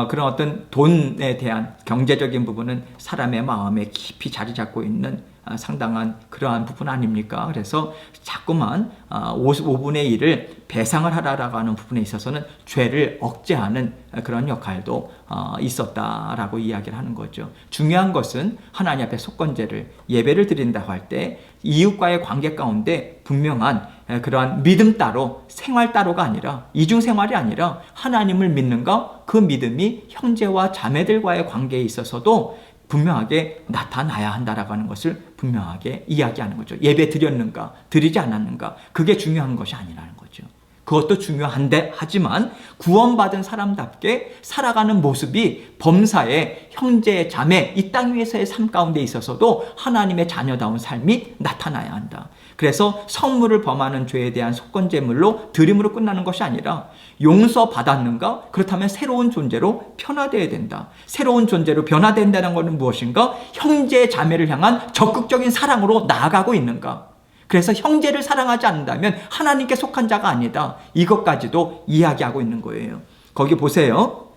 그런 어떤 돈에 대한 경제적인 부분은 사람의 마음에 깊이 자리 잡고 있는 상당한 그러한 부분 아닙니까? 그래서 자꾸만 55분의 1을 배상을 하라라고 하는 부분에 있어서는 죄를 억제하는 그런 역할도 있었다라고 이야기를 하는 거죠. 중요한 것은 하나님 앞에 속건제를, 예배를 드린다고 할 때 이웃과의 관계 가운데 분명한 그러한 믿음 따로, 생활 따로가 아니라, 이중생활이 아니라 하나님을 믿는가, 그 믿음이 형제와 자매들과의 관계에 있어서도 분명하게 나타나야 한다라고 하는 것을 분명하게 이야기하는 거죠. 예배 드렸는가, 드리지 않았는가, 그게 중요한 것이 아니라는 거죠. 그것도 중요한데, 하지만 구원받은 사람답게 살아가는 모습이 범사의 형제, 자매, 이 땅 위에서의 삶 가운데 있어서도 하나님의 자녀다운 삶이 나타나야 한다. 그래서 성물을 범하는 죄에 대한 속건제물로 드림으로 끝나는 것이 아니라, 용서받았는가? 그렇다면 새로운 존재로 변화되어야 된다. 새로운 존재로 변화된다는 것은 무엇인가? 형제 자매를 향한 적극적인 사랑으로 나아가고 있는가? 그래서 형제를 사랑하지 않는다면 하나님께 속한 자가 아니다. 이것까지도 이야기하고 있는 거예요. 거기 보세요.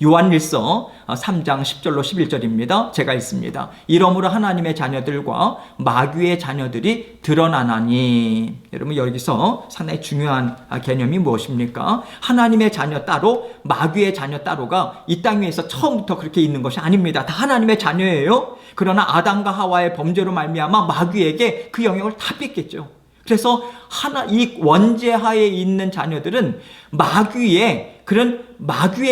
요한일서 3장 10절로 11절입니다. 제가 읽습니다. 이러므로 하나님의 자녀들과 마귀의 자녀들이 드러나나니. 여러분 여기서 상당히 중요한 개념이 무엇입니까? 하나님의 자녀 따로, 마귀의 자녀 따로가 이 땅 위에서 처음부터 그렇게 있는 것이 아닙니다. 다 하나님의 자녀예요. 그러나 아담과 하와의 범죄로 말미암아 마귀에게 그 영역을 다 뺏겼죠. 그래서 이 원죄하에 있는 자녀들은 마귀의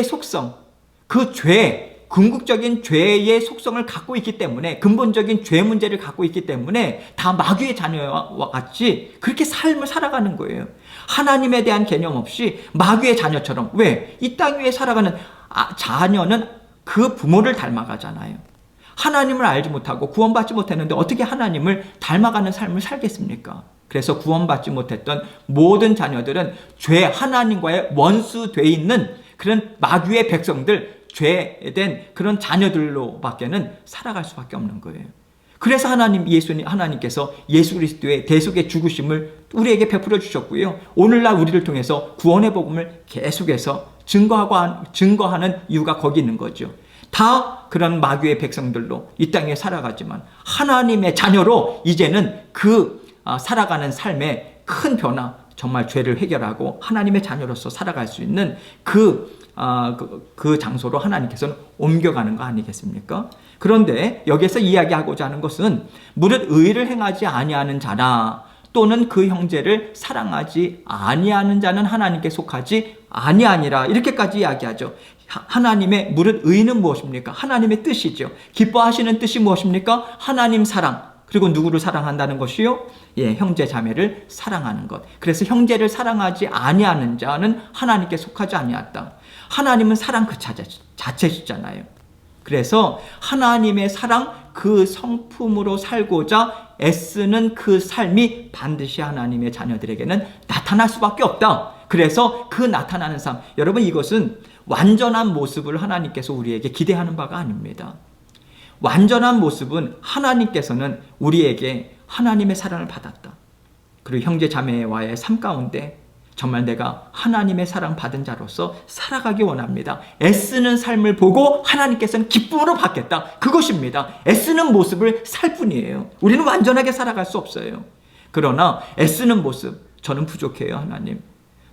속성, 그 죄, 궁극적인 죄의 속성을 갖고 있기 때문에, 근본적인 죄 문제를 갖고 있기 때문에 다 마귀의 자녀와 같이 그렇게 삶을 살아가는 거예요. 하나님에 대한 개념 없이 마귀의 자녀처럼. 왜? 이 땅 위에 살아가는 자녀는 그 부모를 닮아가잖아요. 하나님을 알지 못하고 구원받지 못했는데 어떻게 하나님을 닮아가는 삶을 살겠습니까? 그래서 구원받지 못했던 모든 자녀들은 하나님과의 원수되어 있는 그런 마귀의 백성들, 죄된 그런 자녀들로 밖에는 살아갈 수밖에 없는 거예요. 그래서 하나님께서 예수 그리스도의 대속의 죽으심을 우리에게 베풀어 주셨고요. 오늘날 우리를 통해서 구원의 복음을 계속해서 증거하는 이유가 거기 있는 거죠. 다 그런 마귀의 백성들로 이 땅에 살아가지만 하나님의 자녀로 이제는 살아가는 삶의 큰 변화, 정말 죄를 해결하고 하나님의 자녀로서 살아갈 수 있는 그 장소로 하나님께서는 옮겨가는 거 아니겠습니까? 그런데 여기서 이야기하고자 하는 것은 무릇 의를 행하지 아니하는 자나 또는 그 형제를 사랑하지 아니하는 자는 하나님께 속하지 아니하니라, 이렇게까지 이야기하죠. 하나님의 무릇 의는 무엇입니까? 하나님의 뜻이죠. 기뻐하시는 뜻이 무엇입니까? 하나님 사랑, 그리고 누구를 사랑한다는 것이요? 형제 자매를 사랑하는 것. 그래서 형제를 사랑하지 아니하는 자는 하나님께 속하지 아니하다. 하나님은 사랑 그 자체시잖아요. 그래서 하나님의 사랑 그 성품으로 살고자 애쓰는 그 삶이 반드시 하나님의 자녀들에게는 나타날 수밖에 없다. 그래서 그 나타나는 삶, 여러분, 이것은 완전한 모습을 하나님께서 우리에게 기대하는 바가 아닙니다. 완전한 모습은 하나님께서는 우리에게 하나님의 사랑을 받았다. 그리고 형제 자매와의 삶 가운데 정말 내가 하나님의 사랑 받은 자로서 살아가기 원합니다. 애쓰는 삶을 보고 하나님께서는 기쁨으로 받겠다. 그것입니다. 애쓰는 모습을 살 뿐이에요. 우리는 완전하게 살아갈 수 없어요. 그러나 애쓰는 모습, 저는 부족해요, 하나님.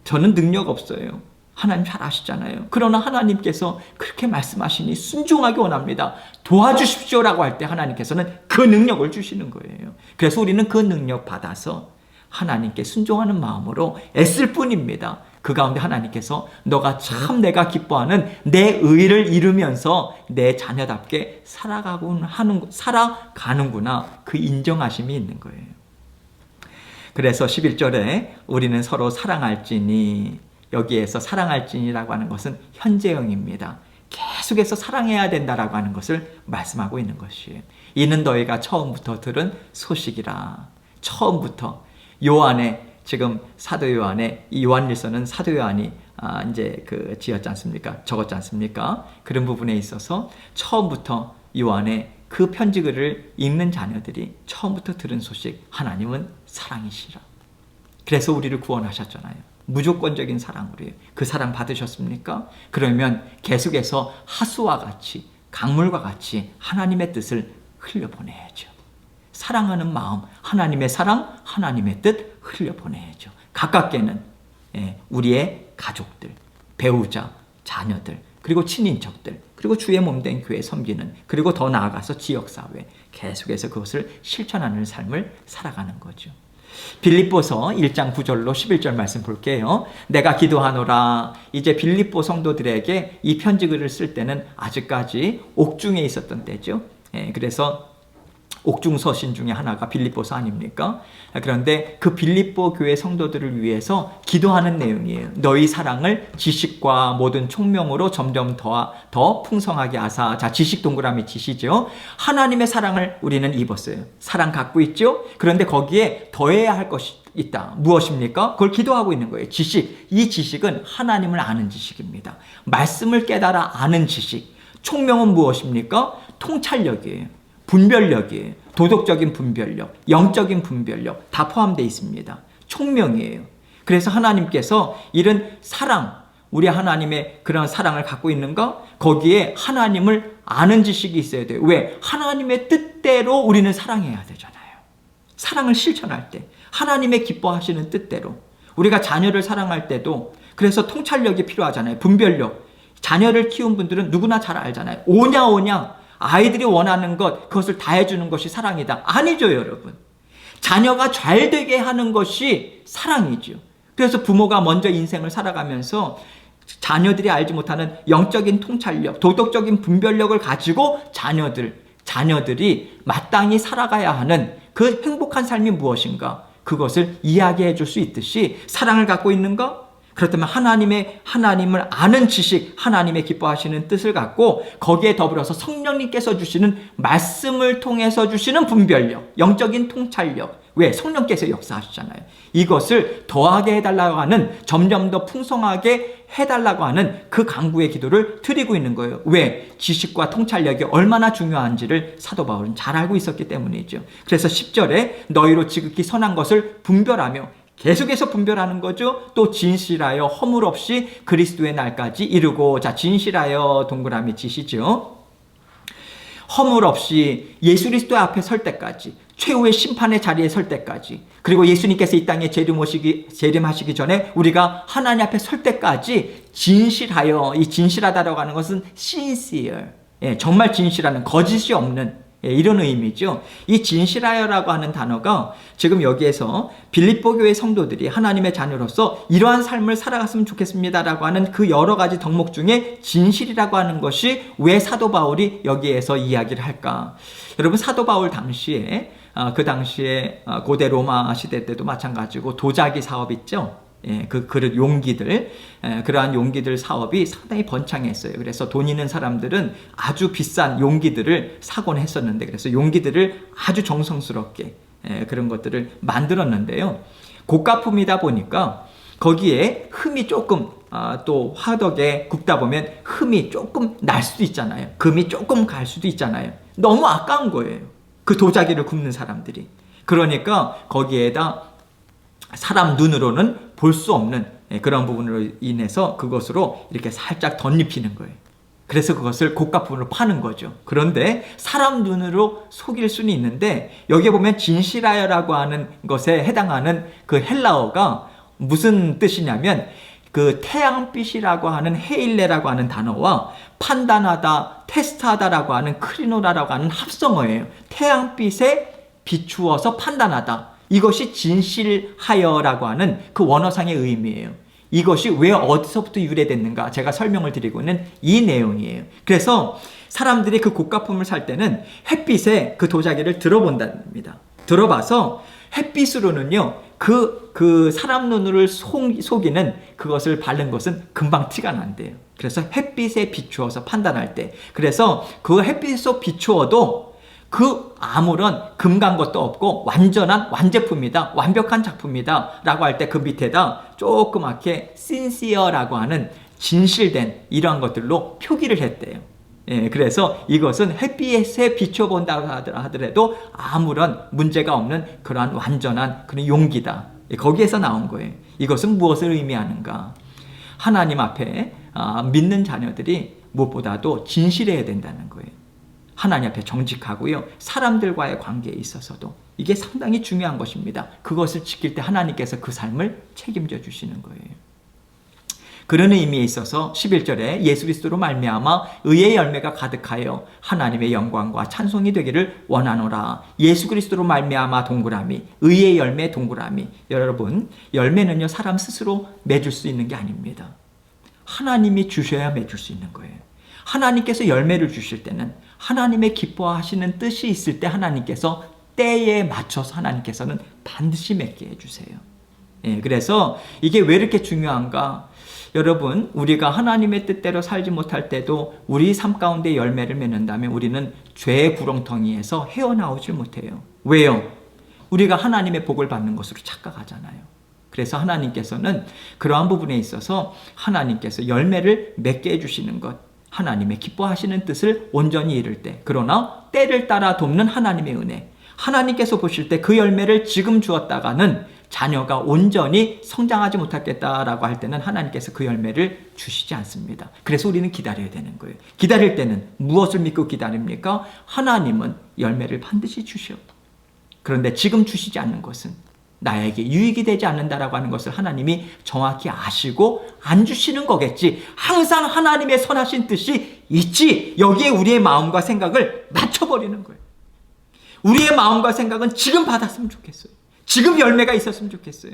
저는 능력 없어요. 하나님 잘 아시잖아요. 그러나 하나님께서 그렇게 말씀하시니 순종하기 원합니다. 도와주십시오라고 할 때 하나님께서는 그 능력을 주시는 거예요. 그래서 우리는 그 능력 받아서 하나님께 순종하는 마음으로 애쓸 뿐입니다. 그 가운데 하나님께서 너가 참 내가 기뻐하는 내 의를 이루면서 내 자녀답게 살아가는구나, 그 인정하심이 있는 거예요. 그래서 11절에 우리는 서로 사랑할지니, 여기에서 사랑할지니라고 하는 것은 현재형입니다. 계속해서 사랑해야 된다라고 하는 것을 말씀하고 있는 것이에요. 이는 너희가 처음부터 들은 소식이라. 처음부터 요한의, 지금 사도 요한의, 이 요한일서는 사도 요한이 이제 지었지 않습니까? 적었지 않습니까? 그런 부분에 있어서 처음부터 요한의 그 편지글을 읽는 자녀들이 처음부터 들은 소식, 하나님은 사랑이시라. 그래서 우리를 구원하셨잖아요. 무조건적인 사랑으로요. 그 사랑 받으셨습니까? 그러면 계속해서 하수와 같이, 강물과 같이 하나님의 뜻을 흘려보내야죠. 사랑하는 마음, 하나님의 사랑, 하나님의 뜻 흘려보내야죠. 가깝게는 우리의 가족들, 배우자, 자녀들, 그리고 친인척들, 그리고 주의 몸된 교회 섬기는, 그리고 더 나아가서 지역사회, 계속해서 그것을 실천하는 삶을 살아가는 거죠. 빌립보서 1장 9절로 11절 말씀 볼게요. 내가 기도하노라. 이제 빌립보 성도들에게 이 편지글을 쓸 때는 아직까지 옥중에 있었던 때죠. 그래서 옥중 서신 중에 하나가 빌립보서 아닙니까? 그런데 그 빌립보 교회 성도들을 위해서 기도하는 내용이에요. 너희 사랑을 지식과 모든 총명으로 점점 더 풍성하게 하사. 자, 지식 동그라미 지시죠. 하나님의 사랑을 우리는 입었어요. 사랑 갖고 있죠? 그런데 거기에 더해야 할 것이 있다. 무엇입니까? 그걸 기도하고 있는 거예요. 지식. 이 지식은 하나님을 아는 지식입니다. 말씀을 깨달아 아는 지식. 총명은 무엇입니까? 통찰력이에요. 분별력이에요. 도덕적인 분별력, 영적인 분별력 다 포함되어 있습니다. 총명이에요. 그래서 하나님께서 이런 사랑, 우리 하나님의 그런 사랑을 갖고 있는가? 거기에 하나님을 아는 지식이 있어야 돼요. 왜? 하나님의 뜻대로 우리는 사랑해야 되잖아요. 사랑을 실천할 때 하나님의 기뻐하시는 뜻대로 우리가 자녀를 사랑할 때도 그래서 통찰력이 필요하잖아요. 분별력. 자녀를 키운 분들은 누구나 잘 알잖아요. 오냐 아이들이 원하는 것, 그것을 다 해주는 것이 사랑이다. 아니죠, 여러분. 자녀가 잘 되게 하는 것이 사랑이죠. 그래서 부모가 먼저 인생을 살아가면서 자녀들이 알지 못하는 영적인 통찰력, 도덕적인 분별력을 가지고 자녀들이 마땅히 살아가야 하는 그 행복한 삶이 무엇인가, 그것을 이야기해 줄 수 있듯이 사랑을 갖고 있는가? 그렇다면 하나님을 아는 지식, 하나님의 기뻐하시는 뜻을 갖고 거기에 더불어서 성령님께서 주시는 말씀을 통해서 주시는 분별력, 영적인 통찰력. 왜? 성령께서 역사하시잖아요. 이것을 더하게 해달라고 하는, 점점 더 풍성하게 해달라고 하는 그 간구의 기도를 드리고 있는 거예요. 왜? 지식과 통찰력이 얼마나 중요한지를 사도 바울은 잘 알고 있었기 때문이죠. 그래서 10절에 너희로 지극히 선한 것을 분별하며 계속해서 분별하는 거죠. 또 진실하여 허물 없이 그리스도의 날까지 이루고, 자, 진실하여 동그라미 치시죠. 허물 없이 예수 그리스도 앞에 설 때까지, 최후의 심판의 자리에 설 때까지, 그리고 예수님께서 이 땅에 재림하시기 전에 우리가 하나님 앞에 설 때까지 진실하여, 이 진실하다라고 하는 것은 sincere, 정말 진실하는, 거짓이 없는, 이런 의미죠. 이 진실하여라고 하는 단어가 지금 여기에서 빌립보 교회 성도들이 하나님의 자녀로서 이러한 삶을 살아갔으면 좋겠습니다라고 하는 그 여러 가지 덕목 중에 진실이라고 하는 것이 왜 사도 바울이 여기에서 이야기를 할까? 여러분, 사도 바울 당시에 그 당시에 고대 로마 시대 때도 마찬가지고 도자기 사업 있죠. 그 그릇 용기들, 그러한 용기들 사업이 상당히 번창했어요. 그래서 돈 있는 사람들은 아주 비싼 용기들을 사곤 했었는데, 그래서 용기들을 아주 정성스럽게 그런 것들을 만들었는데요. 고가품이다 보니까 거기에 흠이 조금, 또 화덕에 굽다 보면 흠이 조금 날 수도 있잖아요. 금이 조금 갈 수도 있잖아요. 너무 아까운 거예요, 그 도자기를 굽는 사람들이. 그러니까 거기에다 사람 눈으로는 볼 수 없는 그런 부분으로 인해서 그것으로 이렇게 살짝 덧입히는 거예요. 그래서 그것을 고가품으로 파는 거죠. 그런데 사람 눈으로 속일 수는 있는데, 여기에 보면 진실하여라고 하는 것에 해당하는 그 헬라어가 무슨 뜻이냐면, 그 태양빛이라고 하는 헤일레라고 하는 단어와 판단하다, 테스트하다라고 하는 크리노라라고 하는 합성어예요. 태양빛에 비추어서 판단하다, 이것이 진실하여라고 하는 그 원어상의 의미예요. 이것이 왜 어디서부터 유래됐는가 제가 설명을 드리고 있는 이 내용이에요. 그래서 사람들이 그 고가품을 살 때는 햇빛에 그 도자기를 들어본답니다. 들어봐서 햇빛으로는요, 그 사람 눈을 속이는 그것을 바른 것은 금방 티가 난대요. 그래서 햇빛에 비추어서 판단할 때, 그래서 그 햇빛에서 비추어도 그 아무런 금 간 것도 없고 완전한 완제품이다, 완벽한 작품이다 라고 할 때 그 밑에다 조그맣게 sincere라고 하는 진실된 이러한 것들로 표기를 했대요. 그래서 이것은 햇빛에 비춰본다고 하더라도 아무런 문제가 없는 그러한 완전한 그런 용기다. 거기에서 나온 거예요. 이것은 무엇을 의미하는가? 하나님 앞에 믿는 자녀들이 무엇보다도 진실해야 된다는 거예요. 하나님 앞에 정직하고요, 사람들과의 관계에 있어서도 이게 상당히 중요한 것입니다. 그것을 지킬 때 하나님께서 그 삶을 책임져 주시는 거예요. 그런 의미에 있어서 11절에 예수 그리스도로 말미암아 의의 열매가 가득하여 하나님의 영광과 찬송이 되기를 원하노라. 예수 그리스도로 말미암아 동그라미, 의의 열매 동그라미. 여러분, 열매는요, 사람 스스로 맺을 수 있는 게 아닙니다. 하나님이 주셔야 맺을 수 있는 거예요. 하나님께서 열매를 주실 때는 하나님의 기뻐하시는 뜻이 있을 때 하나님께서 때에 맞춰서 하나님께서는 반드시 맺게 해주세요. 그래서 이게 왜 이렇게 중요한가? 여러분, 우리가 하나님의 뜻대로 살지 못할 때도 우리 삶 가운데 열매를 맺는다면 우리는 죄의 구렁텅이에서 헤어나오질 못해요. 왜요? 우리가 하나님의 복을 받는 것으로 착각하잖아요. 그래서 하나님께서는 그러한 부분에 있어서 하나님께서 열매를 맺게 해주시는 것, 하나님의 기뻐하시는 뜻을 온전히 이룰 때, 그러나 때를 따라 돕는 하나님의 은혜, 하나님께서 보실 때 그 열매를 지금 주었다가는 자녀가 온전히 성장하지 못하겠다라고 할 때는 하나님께서 그 열매를 주시지 않습니다. 그래서 우리는 기다려야 되는 거예요. 기다릴 때는 무엇을 믿고 기다립니까? 하나님은 열매를 반드시 주셔. 그런데 지금 주시지 않는 것은 나에게 유익이 되지 않는다라고 하는 것을 하나님이 정확히 아시고 안 주시는 거겠지. 항상 하나님의 선하신 뜻이 있지. 여기에 우리의 마음과 생각을 맞춰버리는 거예요. 우리의 마음과 생각은 지금 받았으면 좋겠어요. 지금 열매가 있었으면 좋겠어요.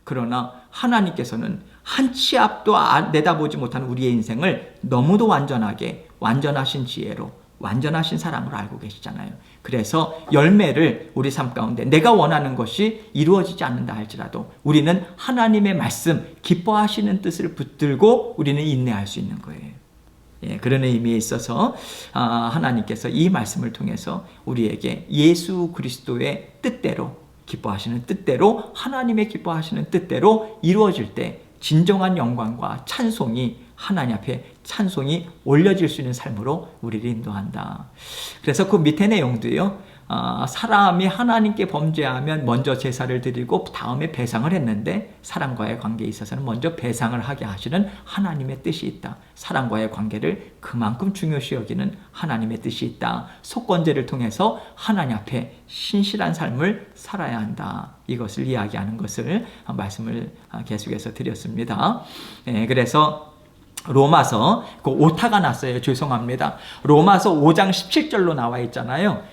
그러나 하나님께서는 한 치 앞도 내다보지 못하는 우리의 인생을 너무도 완전하게, 완전하신 지혜로, 완전하신 사랑으로 알고 계시잖아요. 그래서 열매를 우리 삶 가운데 내가 원하는 것이 이루어지지 않는다 할지라도 우리는 하나님의 말씀, 기뻐하시는 뜻을 붙들고 우리는 인내할 수 있는 거예요. 그런 의미에 있어서 하나님께서 이 말씀을 통해서 우리에게 예수 그리스도의 뜻대로, 기뻐하시는 뜻대로, 하나님의 기뻐하시는 뜻대로 이루어질 때 진정한 영광과 찬송이, 하나님 앞에 찬송이 올려질 수 있는 삶으로 우리를 인도한다. 그래서 그 밑에 내용도요, 사람이 하나님께 범죄하면 먼저 제사를 드리고 다음에 배상을 했는데 사람과의 관계에 있어서는 먼저 배상을 하게 하시는 하나님의 뜻이 있다. 사람과의 관계를 그만큼 중요시 여기는 하나님의 뜻이 있다. 속건제를 통해서 하나님 앞에 신실한 삶을 살아야 한다. 이것을 이야기하는 것을 말씀을 계속해서 드렸습니다. 그래서 로마서, 그 오타가 났어요. 죄송합니다. 로마서 5장 17절로 나와 있잖아요.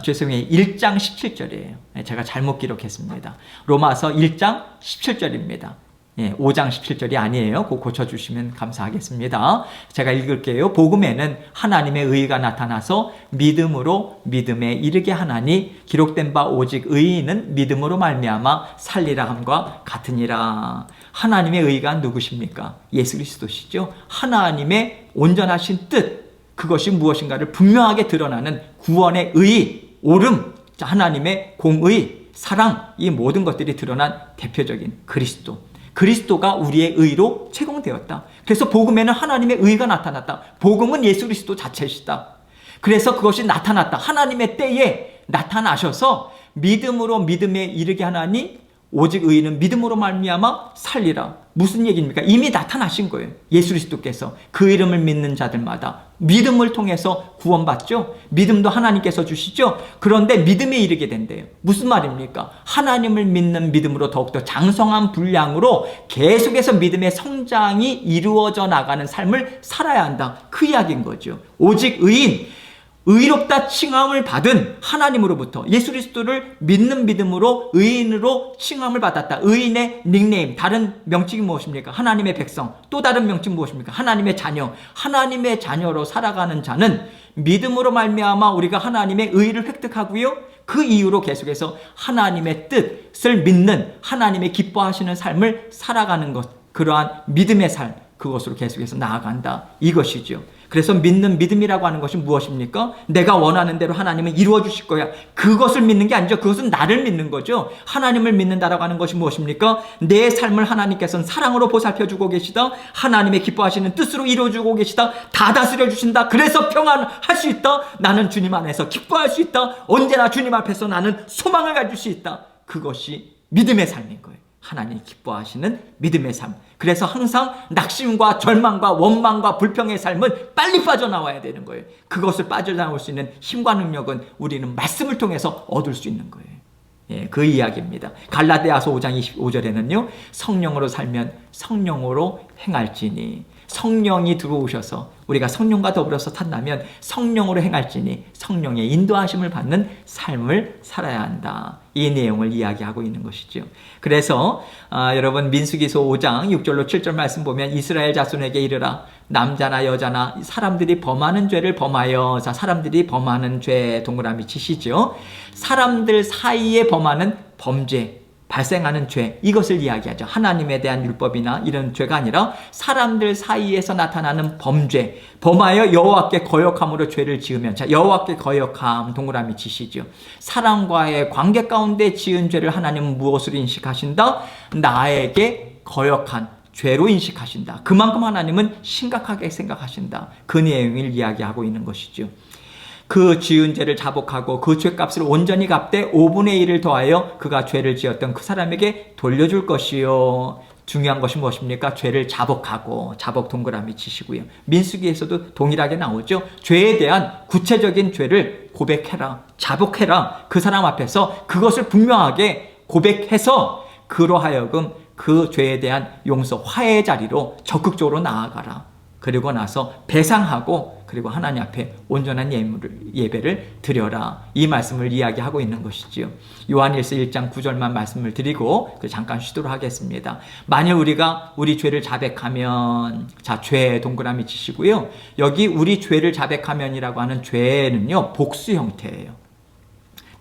죄송해요. 1장 17절이에요. 제가 잘못 기록했습니다. 로마서 1장 17절입니다. 5장 17절이 아니에요. 그거 고쳐주시면 감사하겠습니다. 제가 읽을게요. 복음에는 하나님의 의가 나타나서 믿음으로 믿음에 이르게 하나니 기록된 바 오직 의인은 믿음으로 말미암아 살리라 함과 같으니라. 하나님의 의가 누구십니까? 예수 그리스도시죠. 하나님의 온전하신 뜻, 그것이 무엇인가를 분명하게 드러나는 구원의 의, 옳음, 하나님의 공의, 사랑, 이 모든 것들이 드러난 대표적인 그리스도. 그리스도가 우리의 의로 채공되었다. 그래서 복음에는 하나님의 의가 나타났다. 복음은 예수 그리스도 자체시다. 그래서 그것이 나타났다. 하나님의 때에 나타나셔서 믿음으로 믿음에 이르게 하나니 오직 의인은 믿음으로 말미암아 살리라. 무슨 얘기입니까? 이미 나타나신 거예요. 예수 그리스도께서 그 이름을 믿는 자들마다 믿음을 통해서 구원받죠. 믿음도 하나님께서 주시죠. 그런데 믿음에 이르게 된대요. 무슨 말입니까? 하나님을 믿는 믿음으로 더욱더 장성한 분량으로 계속해서 믿음의 성장이 이루어져 나가는 삶을 살아야 한다. 그 이야기인 거죠. 오직 의인, 의롭다 칭함을 받은 하나님으로부터 예수 그리스도를 믿는 믿음으로 의인으로 칭함을 받았다. 의인의 닉네임, 다른 명칭이 무엇입니까? 하나님의 백성. 또 다른 명칭 무엇입니까? 하나님의 자녀. 하나님의 자녀로 살아가는 자는 믿음으로 말미암아 우리가 하나님의 의를 획득하고요. 그 이후로 계속해서 하나님의 뜻을 믿는, 하나님의 기뻐하시는 삶을 살아가는 것, 그러한 믿음의 삶, 그것으로 계속해서 나아간다. 이것이죠. 그래서 믿는 믿음이라고 하는 것이 무엇입니까? 내가 원하는 대로 하나님은 이루어 주실 거야. 그것을 믿는 게 아니죠. 그것은 나를 믿는 거죠. 하나님을 믿는다라고 하는 것이 무엇입니까? 내 삶을 하나님께서는 사랑으로 보살펴주고 계시다. 하나님의 기뻐하시는 뜻으로 이루어주고 계시다. 다 다스려 주신다. 그래서 평안할 수 있다. 나는 주님 안에서 기뻐할 수 있다. 언제나 주님 앞에서 나는 소망을 가질 수 있다. 그것이 믿음의 삶인 거예요. 하나님이 기뻐하시는 믿음의 삶. 그래서 항상 낙심과 절망과 원망과 불평의 삶은 빨리 빠져나와야 되는 거예요. 그것을 빠져나올 수 있는 힘과 능력은 우리는 말씀을 통해서 얻을 수 있는 거예요. 그 이야기입니다. 갈라디아서 5장 25절에는요. 성령으로 살면 성령으로 행할지니, 성령이 들어오셔서 우리가 성령과 더불어서 탄다면 성령으로 행할지니 성령의 인도하심을 받는 삶을 살아야 한다. 이 내용을 이야기하고 있는 것이죠. 그래서 여러분 민수기서 5장 6절로 7절 말씀 보면 이스라엘 자손에게 이르라. 남자나 여자나 사람들이 범하는 죄를 범하여, 자, 사람들이 범하는 죄 동그라미 치시죠. 사람들 사이에 범하는 범죄, 발생하는 죄, 이것을 이야기하죠. 하나님에 대한 율법이나 이런 죄가 아니라 사람들 사이에서 나타나는 범죄, 범하여 여호와께 거역함으로 죄를 지으면, 자, 여호와께 거역함 동그라미 치시죠. 사람과의 관계 가운데 지은 죄를 하나님은 무엇으로 인식하신다? 나에게 거역한 죄로 인식하신다. 그만큼 하나님은 심각하게 생각하신다. 그 내용을 이야기하고 있는 것이죠. 그 지은 죄를 자복하고 그 죄값을 온전히 갚되 5분의 1을 더하여 그가 죄를 지었던 그 사람에게 돌려줄 것이요. 중요한 것이 무엇입니까? 죄를 자복하고, 자복 동그라미 치시고요. 민수기에서도 동일하게 나오죠. 죄에 대한 구체적인 죄를 고백해라, 자복해라. 그 사람 앞에서 그것을 분명하게 고백해서 그로 하여금 그 죄에 대한 용서, 화해의 자리로 적극적으로 나아가라. 그리고 나서 배상하고, 그리고 하나님 앞에 온전한 예배를 드려라. 이 말씀을 이야기하고 있는 것이지요. 요한일서 1장 9절만 말씀을 드리고 잠깐 쉬도록 하겠습니다. 만일 우리가 우리 죄를 자백하면, 자, 죄 동그라미 치시고요. 여기 우리 죄를 자백하면이라고 하는 죄는요, 복수 형태예요.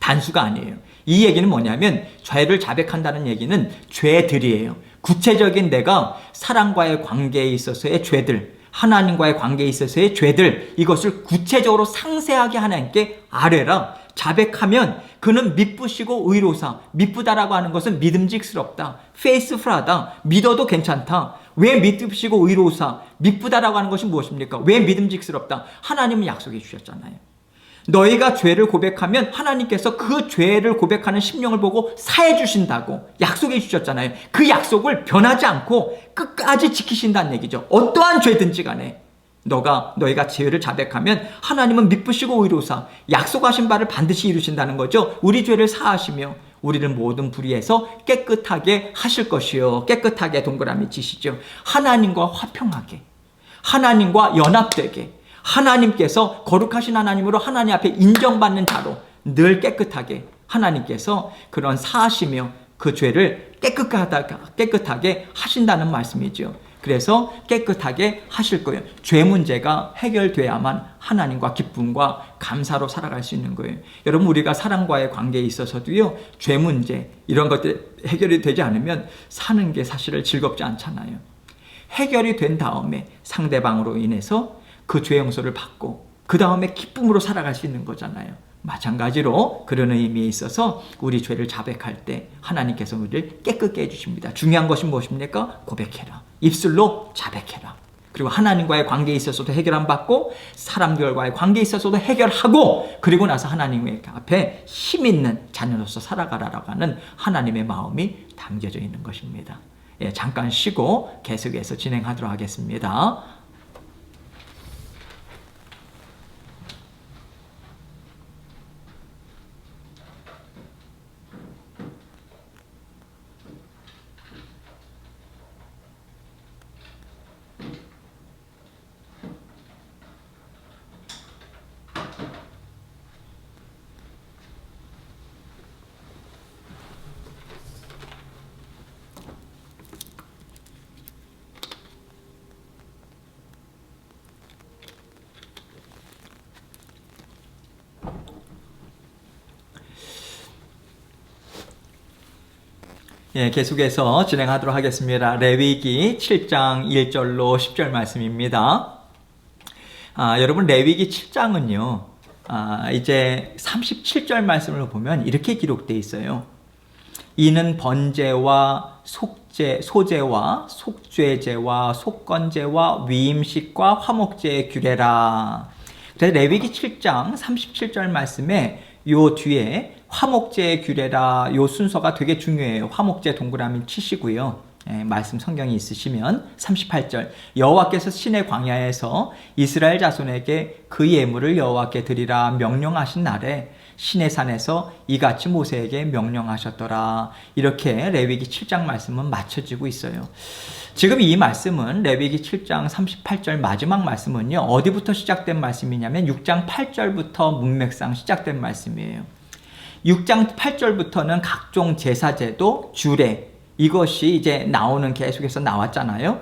단수가 아니에요. 이 얘기는 뭐냐면 죄를 자백한다는 얘기는 죄들이에요. 구체적인 내가 사람과의 관계에 있어서의 죄들, 하나님과의 관계에 있어서의 죄들, 이것을 구체적으로 상세하게 하나님께 아뢰라. 자백하면 그는 미쁘시고 의로사. 미쁘다라고 하는 것은 믿음직스럽다, 페이스풀하다, 믿어도 괜찮다. 왜 믿으시고 의로사? 미쁘다라고 하는 것이 무엇입니까? 왜 믿음직스럽다? 하나님은 약속해 주셨잖아요. 너희가 죄를 고백하면 하나님께서 그 죄를 고백하는 심령을 보고 사해 주신다고 약속해 주셨잖아요. 그 약속을 변하지 않고 끝까지 지키신다는 얘기죠. 어떠한 죄든지 간에 너희가 죄를 자백하면 하나님은 미쁘시고 의로우사 약속하신 바를 반드시 이루신다는 거죠. 우리 죄를 사하시며 우리를 모든 불의에서 깨끗하게 하실 것이요. 깨끗하게 동그라미 치시죠. 하나님과 화평하게, 하나님과 연합되게, 하나님께서 거룩하신 하나님으로 하나님 앞에 인정받는 자로 늘 깨끗하게 하나님께서 그런 사하시며 그 죄를 깨끗하게 하신다는 말씀이죠. 그래서 깨끗하게 하실 거예요. 죄 문제가 해결돼야만 하나님과 기쁨과 감사로 살아갈 수 있는 거예요. 여러분, 우리가 사람과의 관계에 있어서도요, 죄 문제 이런 것들 해결이 되지 않으면 사는 게 사실은 즐겁지 않잖아요. 해결이 된 다음에 상대방으로 인해서 그 죄 용서를 받고 그 다음에 기쁨으로 살아갈 수 있는 거잖아요. 마찬가지로 그런 의미에 있어서 우리 죄를 자백할 때 하나님께서 우리를 깨끗게 해주십니다. 중요한 것이 무엇입니까? 고백해라. 입술로 자백해라. 그리고 하나님과의 관계에 있어서도 해결 안 받고 사람들과의 관계에 있어서도 해결하고 그리고 나서 하나님 앞에 힘 있는 자녀로서 살아가라라고 하는 하나님의 마음이 담겨져 있는 것입니다. 예, 잠깐 쉬고 계속해서 진행하도록 하겠습니다. 예, 계속해서 진행하도록 하겠습니다. 레위기 7장 1절로 10절 말씀입니다. 여러분, 레위기 7장은요, 이제 37절 말씀을 보면 이렇게 기록되어 있어요. 이는 번제와 소제와 속죄제와 속건제와 위임식과 화목제의 규례라. 그래서 레위기 7장 37절 말씀에 요 뒤에 화목제의 규례라, 요 순서가 되게 중요해요. 화목제 동그라미 치시고요. 말씀 성경이 있으시면 38절 여호와께서 시내 광야에서 이스라엘 자손에게 그 예물을 여호와께 드리라 명령하신 날에 시내산에서 이같이 모세에게 명령하셨더라. 이렇게 레위기 7장 말씀은 맞춰지고 있어요. 지금 이 말씀은 레위기 7장 38절 마지막 말씀은요, 어디부터 시작된 말씀이냐면 6장 8절부터 문맥상 시작된 말씀이에요. 6장 8절부터는 각종 제사제도, 규례, 이것이 이제 계속해서 나왔잖아요.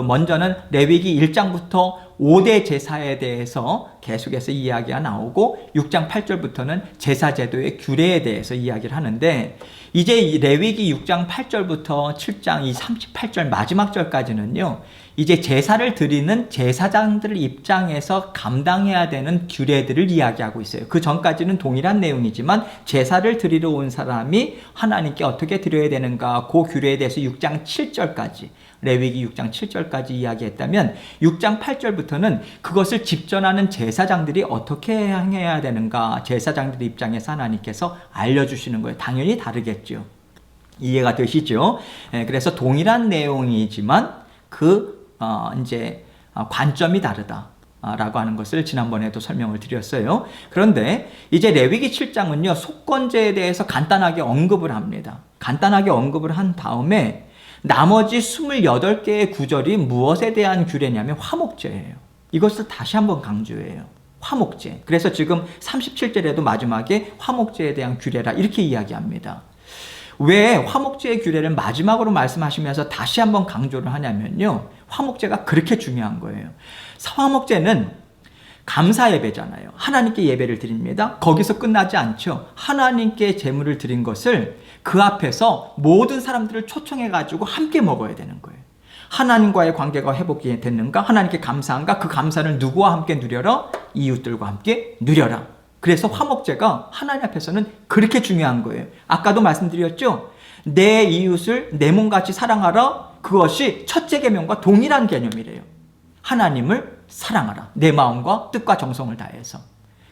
먼저는 레위기 1장부터 5대 제사에 대해서 계속해서 이야기가 나오고 6장 8절부터는 제사제도의 규례에 대해서 이야기를 하는데, 이제 레위기 6장 8절부터 7장 이 38절 마지막 절까지는요, 이제 제사를 드리는 제사장들 입장에서 감당해야 되는 규례들을 이야기하고 있어요. 그 전까지는 동일한 내용이지만 제사를 드리러 온 사람이 하나님께 어떻게 드려야 되는가, 그 규례에 대해서 6장 7절까지, 레위기 6장 7절까지 이야기했다면 6장 8절부터는 그것을 집전하는 제사장들이 어떻게 행해야 되는가, 제사장들 입장에서 하나님께서 알려주시는 거예요. 당연히 다르겠죠. 이해가 되시죠? 그래서 동일한 내용이지만 이제 관점이 다르다라고 하는 것을 지난번에도 설명을 드렸어요. 그런데 이제 레위기 7장은요, 속건제에 대해서 간단하게 언급을 합니다. 간단하게 언급을 한 다음에 나머지 28개의 구절이 무엇에 대한 규례냐면 화목제예요. 이것을 다시 한번 강조해요. 화목제. 그래서 지금 37절에도 마지막에 화목제에 대한 규례라 이렇게 이야기합니다. 왜 화목제의 규례를 마지막으로 말씀하시면서 다시 한번 강조를 하냐면요, 화목제가 그렇게 중요한 거예요. 화목제는 감사 예배잖아요. 하나님께 예배를 드립니다. 거기서 끝나지 않죠. 하나님께 제물을 드린 것을 그 앞에서 모든 사람들을 초청해가지고 함께 먹어야 되는 거예요. 하나님과의 관계가 회복이 됐는가? 하나님께 감사한가? 그 감사를 누구와 함께 누려라? 이웃들과 함께 누려라. 그래서 화목제가 하나님 앞에서는 그렇게 중요한 거예요. 아까도 말씀드렸죠? 내 이웃을 내 몸같이 사랑하라. 그것이 첫째 계명과 동일한 개념이래요. 하나님을 사랑하라. 내 마음과 뜻과 정성을 다해서.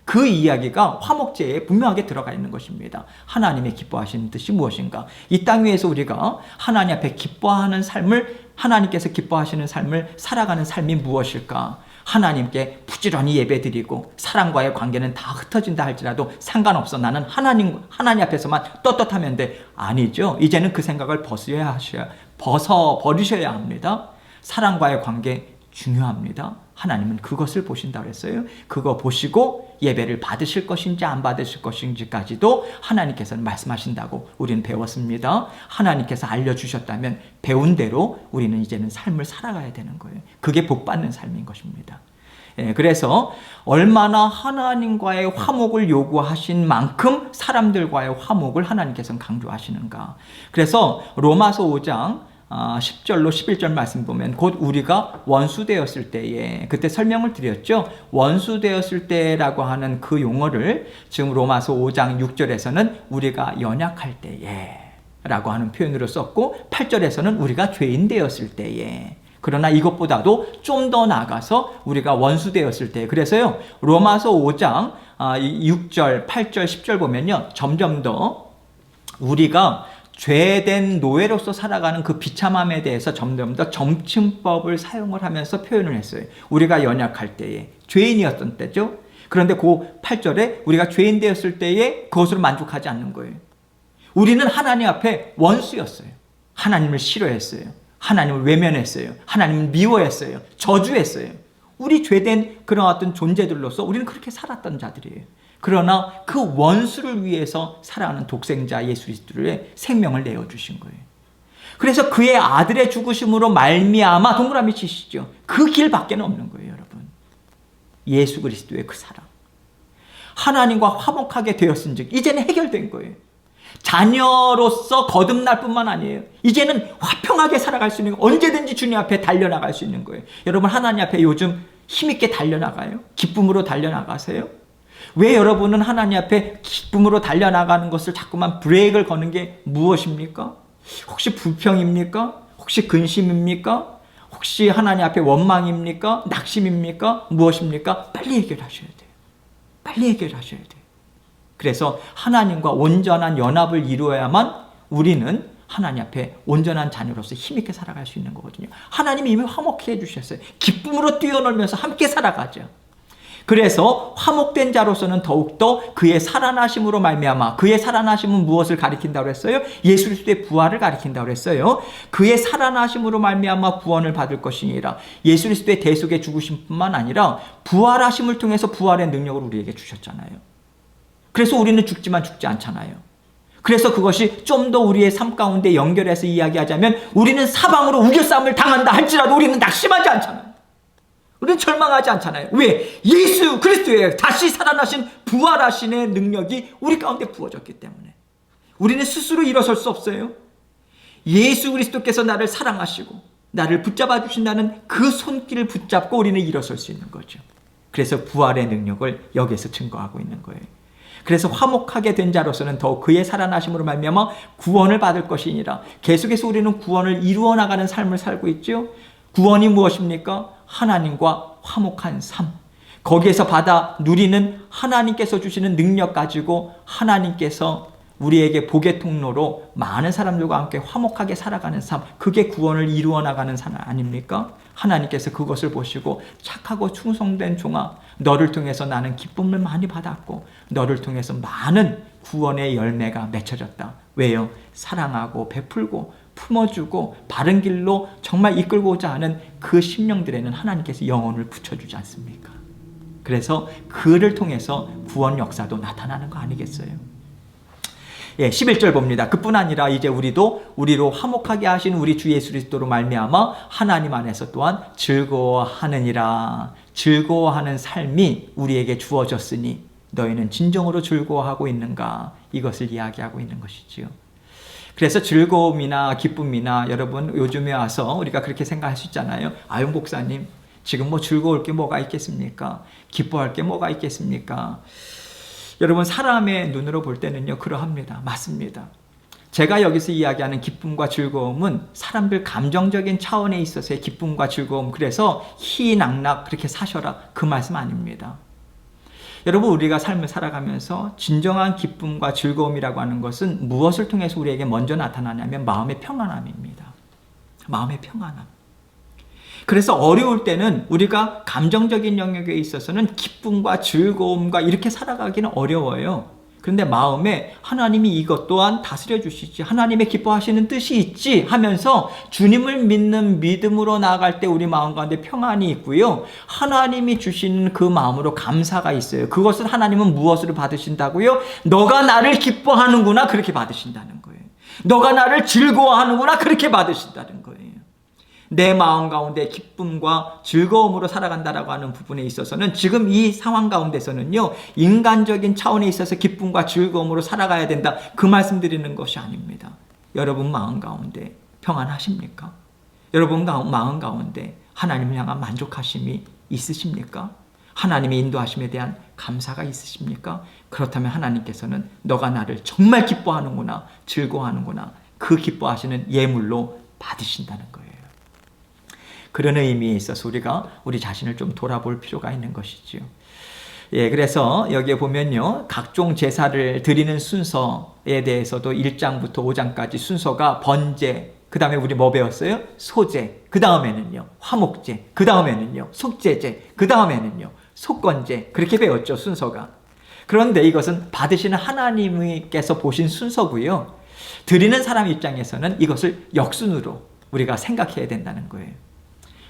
그 이야기가 화목제에 분명하게 들어가 있는 것입니다. 하나님의 기뻐하시는 뜻이 무엇인가? 이 땅 위에서 우리가 하나님 앞에 기뻐하는 삶을, 하나님께서 기뻐하시는 삶을 살아가는 삶이 무엇일까? 하나님께 부지런히 예배드리고 사랑과의 관계는 다 흩어진다 할지라도 상관없어. 나는 하나님 앞에서만 떳떳하면 돼. 아니죠. 이제는 그 생각을 버리셔야 합니다. 사랑과의 관계 중요합니다. 하나님은 그것을 보신다고 했어요. 그거 보시고 예배를 받으실 것인지 안 받으실 것인지까지도 하나님께서는 말씀하신다고 우리는 배웠습니다. 하나님께서 알려주셨다면 배운 대로 우리는 이제는 삶을 살아가야 되는 거예요. 그게 복받는 삶인 것입니다. 그래서 얼마나 하나님과의 화목을 요구하신 만큼 사람들과의 화목을 하나님께서는 강조하시는가. 그래서 로마서 5장 10절로 11절 말씀 보면 곧 우리가 원수되었을 때에, 그때 설명을 드렸죠. 원수되었을 때라고 하는 그 용어를 지금 로마서 5장 6절에서는 우리가 연약할 때에 라고 하는 표현으로 썼고, 8절에서는 우리가 죄인 되었을 때에, 그러나 이것보다도 좀 더 나아가서 우리가 원수되었을 때, 그래서요 로마서 5장 6절, 8절, 10절 보면요 점점 더 우리가 죄된 노예로서 살아가는 그 비참함에 대해서 점점 더 점층법을 사용을 하면서 표현을 했어요. 우리가 연약할 때에, 죄인이었던 때죠. 그런데 그 8절에 우리가 죄인 되었을 때에 그것으로 만족하지 않는 거예요. 우리는 하나님 앞에 원수였어요. 하나님을 싫어했어요. 하나님을 외면했어요. 하나님을 미워했어요. 저주했어요. 우리 죄된 그런 어떤 존재들로서 우리는 그렇게 살았던 자들이에요. 그러나 그 원수를 위해서 살아가는 독생자 예수 그리스도의 생명을 내어주신 거예요. 그래서 그의 아들의 죽으심으로 말미암아, 동그라미 치시죠. 그 길밖에 없는 거예요, 여러분. 예수 그리스도의 그 사랑. 하나님과 화목하게 되었은즉 이제는 해결된 거예요. 자녀로서 거듭날 뿐만 아니에요. 이제는 화평하게 살아갈 수 있는, 언제든지 주님 앞에 달려나갈 수 있는 거예요. 여러분 하나님 앞에 요즘 힘있게 달려나가요? 기쁨으로 달려나가세요? 왜 여러분은 하나님 앞에 기쁨으로 달려나가는 것을 자꾸만 브레이크를 거는 게 무엇입니까? 혹시 불평입니까? 혹시 근심입니까? 혹시 하나님 앞에 원망입니까? 낙심입니까? 무엇입니까? 빨리 해결하셔야 돼요. 빨리 해결하셔야 돼요. 그래서 하나님과 온전한 연합을 이루어야만 우리는 하나님 앞에 온전한 자녀로서 힘있게 살아갈 수 있는 거거든요. 하나님이 이미 화목해 해주셨어요. 기쁨으로 뛰어놀면서 함께 살아가죠. 그래서 화목된 자로서는 더욱더 그의 살아나심으로 말미암아, 그의 살아나심은 무엇을 가리킨다고 했어요? 예수 그리스도의 부활을 가리킨다고 했어요. 그의 살아나심으로 말미암아 구원을 받을 것이니라. 예수 그리스도의 대속의 죽으심뿐만 아니라 부활하심을 통해서 부활의 능력을 우리에게 주셨잖아요. 그래서 우리는 죽지만 죽지 않잖아요. 그래서 그것이 좀 더 우리의 삶 가운데 연결해서 이야기하자면 우리는 사방으로 우겨싸움을 당한다 할지라도 우리는 낙심하지 않잖아요. 우리는 절망하지 않잖아요. 왜? 예수 그리스도의 다시 살아나신 부활하신의 능력이 우리 가운데 부어졌기 때문에. 우리는 스스로 일어설 수 없어요. 예수 그리스도께서 나를 사랑하시고 나를 붙잡아 주신다는 그 손길을 붙잡고 우리는 일어설 수 있는 거죠. 그래서 부활의 능력을 여기에서 증거하고 있는 거예요. 그래서 화목하게 된 자로서는 더욱 그의 살아나심으로 말미암아 구원을 받을 것이니라. 계속해서 우리는 구원을 이루어 나가는 삶을 살고 있죠. 구원이 무엇입니까? 하나님과 화목한 삶. 거기에서 받아 누리는 하나님께서 주시는 능력 가지고 하나님께서 우리에게 복의 통로로 많은 사람들과 함께 화목하게 살아가는 삶. 그게 구원을 이루어 나가는 삶 아닙니까? 하나님께서 그것을 보시고 착하고 충성된 종아, 너를 통해서 나는 기쁨을 많이 받았고 너를 통해서 많은 구원의 열매가 맺혀졌다. 왜요? 사랑하고 베풀고 품어주고 바른 길로 정말 이끌고자 하는 그 심령들에는 하나님께서 영혼을 붙여주지 않습니까? 그래서 그를 통해서 구원 역사도 나타나는 거 아니겠어요? 11절 봅니다. 그뿐 아니라 이제 우리로 화목하게 하신 우리 주 예수 그리스도로 말미암아 하나님 안에서 또한 즐거워하느니라. 즐거워하는 삶이 우리에게 주어졌으니 너희는 진정으로 즐거워하고 있는가? 이것을 이야기하고 있는 것이지요. 그래서 즐거움이나 기쁨이나 여러분 요즘에 와서 우리가 그렇게 생각할 수 있잖아요. 아유 목사님 지금 뭐 즐거울 게 뭐가 있겠습니까? 기뻐할 게 뭐가 있겠습니까? 여러분 사람의 눈으로 볼 때는요 그러합니다. 맞습니다. 제가 여기서 이야기하는 기쁨과 즐거움은 사람들 감정적인 차원에 있어서의 기쁨과 즐거움, 그래서 희낙낙 그렇게 사셔라 그 말씀 아닙니다. 여러분, 우리가 삶을 살아가면서 진정한 기쁨과 즐거움이라고 하는 것은 무엇을 통해서 우리에게 먼저 나타나냐면 마음의 평안함입니다. 마음의 평안함. 그래서 어려울 때는 우리가 감정적인 영역에 있어서는 기쁨과 즐거움과 이렇게 살아가기는 어려워요. 그런데 마음에 하나님이 이것 또한 다스려 주시지, 하나님의 기뻐하시는 뜻이 있지 하면서 주님을 믿는 믿음으로 나아갈 때 우리 마음 가운데 평안이 있고요. 하나님이 주시는 그 마음으로 감사가 있어요. 그것을 하나님은 무엇으로 받으신다고요? 너가 나를 기뻐하는구나, 그렇게 받으신다는 거예요. 너가 나를 즐거워하는구나, 그렇게 받으신다는 거예요. 내 마음 가운데 기쁨과 즐거움으로 살아간다라고 하는 부분에 있어서는 지금 이 상황 가운데서는요, 인간적인 차원에 있어서 기쁨과 즐거움으로 살아가야 된다, 그 말씀 드리는 것이 아닙니다. 여러분 마음 가운데 평안하십니까? 여러분 마음 가운데 하나님을 향한 만족하심이 있으십니까? 하나님의 인도하심에 대한 감사가 있으십니까? 그렇다면 하나님께서는 너가 나를 정말 기뻐하는구나, 즐거워하는구나, 그 기뻐하시는 예물로 받으신다는 거예요. 그런 의미에 있어서 우리가 우리 자신을 좀 돌아볼 필요가 있는 것이지요. 예, 그래서 여기에 보면요, 각종 제사를 드리는 순서에 대해서도 1장부터 5장까지 순서가 번제, 그 다음에 우리 뭐 배웠어요? 소제, 그 다음에는요 화목제, 그 다음에는요 속제제, 그 다음에는요 속건제, 그렇게 배웠죠, 순서가. 그런데 이것은 받으시는 하나님께서 보신 순서고요, 드리는 사람 입장에서는 이것을 역순으로 우리가 생각해야 된다는 거예요.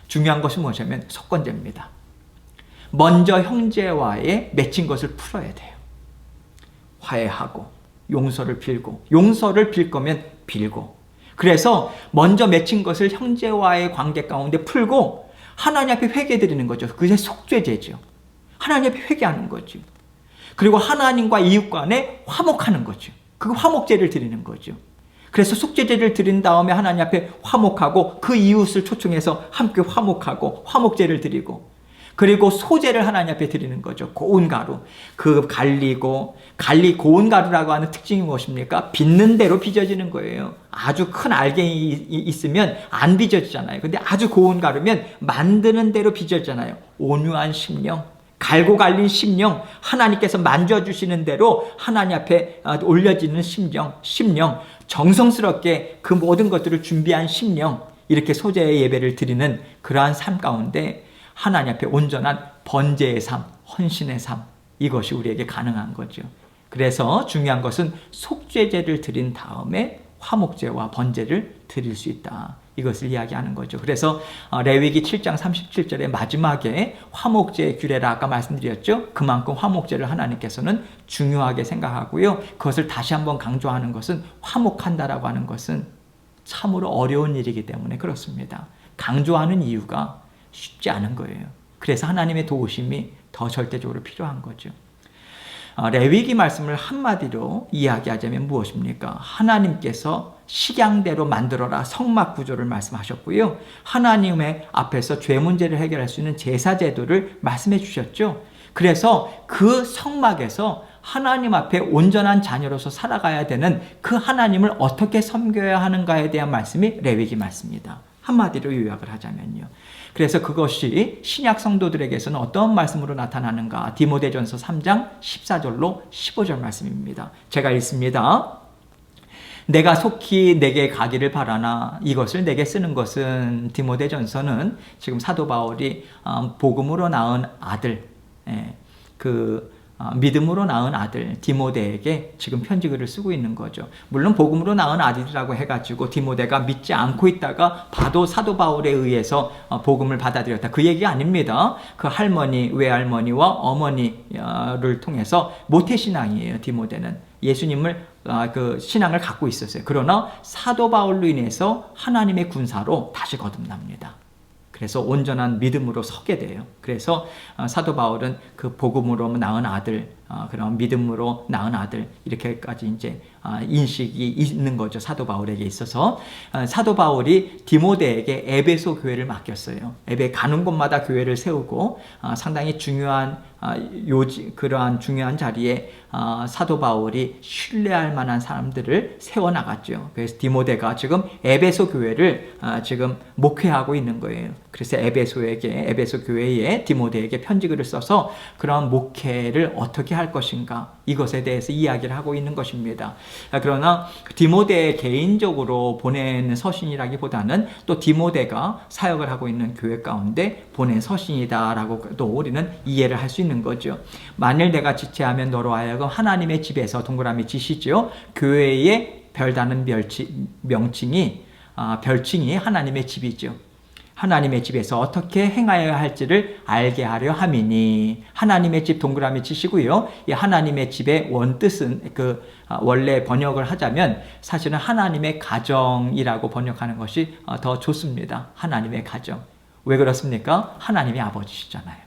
중요한 것은 무엇이냐면 속건제입니다. 먼저 형제와의 맺힌 것을 풀어야 돼요. 화해하고 용서를 빌고, 용서를 빌 거면 빌고, 그래서 먼저 맺힌 것을 형제와의 관계 가운데 풀고 하나님 앞에 회개드리는 거죠. 그게 속죄제죠. 하나님 앞에 회개하는 거죠. 그리고 하나님과 이웃 간에 화목하는 거죠. 그 화목제를 드리는 거죠. 그래서 속죄제를 드린 다음에 하나님 앞에 화목하고 그 이웃을 초청해서 함께 화목하고 화목제를 드리고, 그리고 소제를 하나님 앞에 드리는 거죠. 고운 가루. 그 고운 가루라고 하는 특징이 무엇입니까? 빚는 대로 빚어지는 거예요. 아주 큰 알갱이 있으면 안 빚어지잖아요. 근데 아주 고운 가루면 만드는 대로 빚어지잖아요. 온유한 심령, 갈고 갈린 심령, 하나님께서 만져주시는 대로 하나님 앞에 올려지는 심령, 정성스럽게 그 모든 것들을 준비한 심령, 이렇게 소제의 예배를 드리는 그러한 삶 가운데 하나님 앞에 온전한 번제의 삶, 헌신의 삶, 이것이 우리에게 가능한 거죠. 그래서 중요한 것은 속죄제를 드린 다음에 화목제와 번제를 드릴 수 있다, 이것을 이야기하는 거죠. 그래서 레위기 7장 37절의 마지막에 화목제의 규례라 아까 말씀드렸죠. 그만큼 화목제를 하나님께서는 중요하게 생각하고요, 그것을 다시 한번 강조하는 것은 화목한다라고 하는 것은 참으로 어려운 일이기 때문에 그렇습니다. 강조하는 이유가 쉽지 않은 거예요. 그래서 하나님의 도우심이 더 절대적으로 필요한 거죠. 레위기 말씀을 한마디로 이야기하자면 무엇입니까? 하나님께서 식양대로 만들어라 성막 구조를 말씀하셨고요, 하나님의 앞에서 죄 문제를 해결할 수 있는 제사 제도를 말씀해 주셨죠. 그래서 그 성막에서 하나님 앞에 온전한 자녀로서 살아가야 되는 그 하나님을 어떻게 섬겨야 하는가에 대한 말씀이 레위기 말씀입니다. 한마디로 요약을 하자면요, 그래서 그것이 신약 성도들에게서는 어떤 말씀으로 나타나는가? 디모데전서 3장 14절로 15절 말씀입니다. 제가 읽습니다. 내가 속히 내게 가기를 바라나 이것을 내게 쓰는 것은, 디모데전서는 지금 사도 바울이 복음으로 낳은 아들, 믿음으로 낳은 아들 디모데에게 지금 편지글을 쓰고 있는 거죠. 물론 복음으로 낳은 아들이라고 해가지고 디모데가 믿지 않고 있다가 봐도 사도 바울에 의해서 복음을 받아들였다, 그 얘기가 아닙니다. 그 할머니, 외할머니와 어머니를 통해서 모태신앙이에요. 디모데는 예수님을 그 신앙을 갖고 있었어요. 그러나 사도 바울로 인해서 하나님의 군사로 다시 거듭납니다. 그래서 온전한 믿음으로 서게 돼요. 그래서 사도 바울은 그 복음으로 낳은 아들 그런 믿음으로 낳은 아들 이렇게까지 이제 인식이 있는 거죠. 사도 바울에게 있어서 사도 바울이 디모데에게 에베소 교회를 맡겼어요. 가는 곳마다 교회를 세우고 상당히 중요한 그러한 중요한 자리에 사도 바울이 신뢰할 만한 사람들을 세워나갔죠. 그래서 디모데가 지금 에베소 교회를 지금 목회하고 있는 거예요. 그래서 에베소 교회에 디모데에게 편지글을 써서 그런 목회를 어떻게 할 것인가 이것에 대해서 이야기를 하고 있는 것입니다. 그러나 디모데 개인적으로 보낸 서신이라기보다는 또 디모데가 사역을 하고 있는 교회 가운데 보낸 서신이다라고 또 우리는 이해를 할 수 있는 거죠. 만일 내가 지체하면 너로 하여금 하나님의 집에서 동그라미 치시죠. 교회의 별다른 별칭이 하나님의 집이죠. 하나님의 집에서 어떻게 행하여야 할지를 알게 하려 함이니 하나님의 집 동그라미 치시고요. 이 하나님의 집의 원뜻은 원래 번역을 하자면 사실은 하나님의 가정이라고 번역하는 것이 더 좋습니다. 하나님의 가정. 왜 그렇습니까? 하나님의 아버지시잖아요.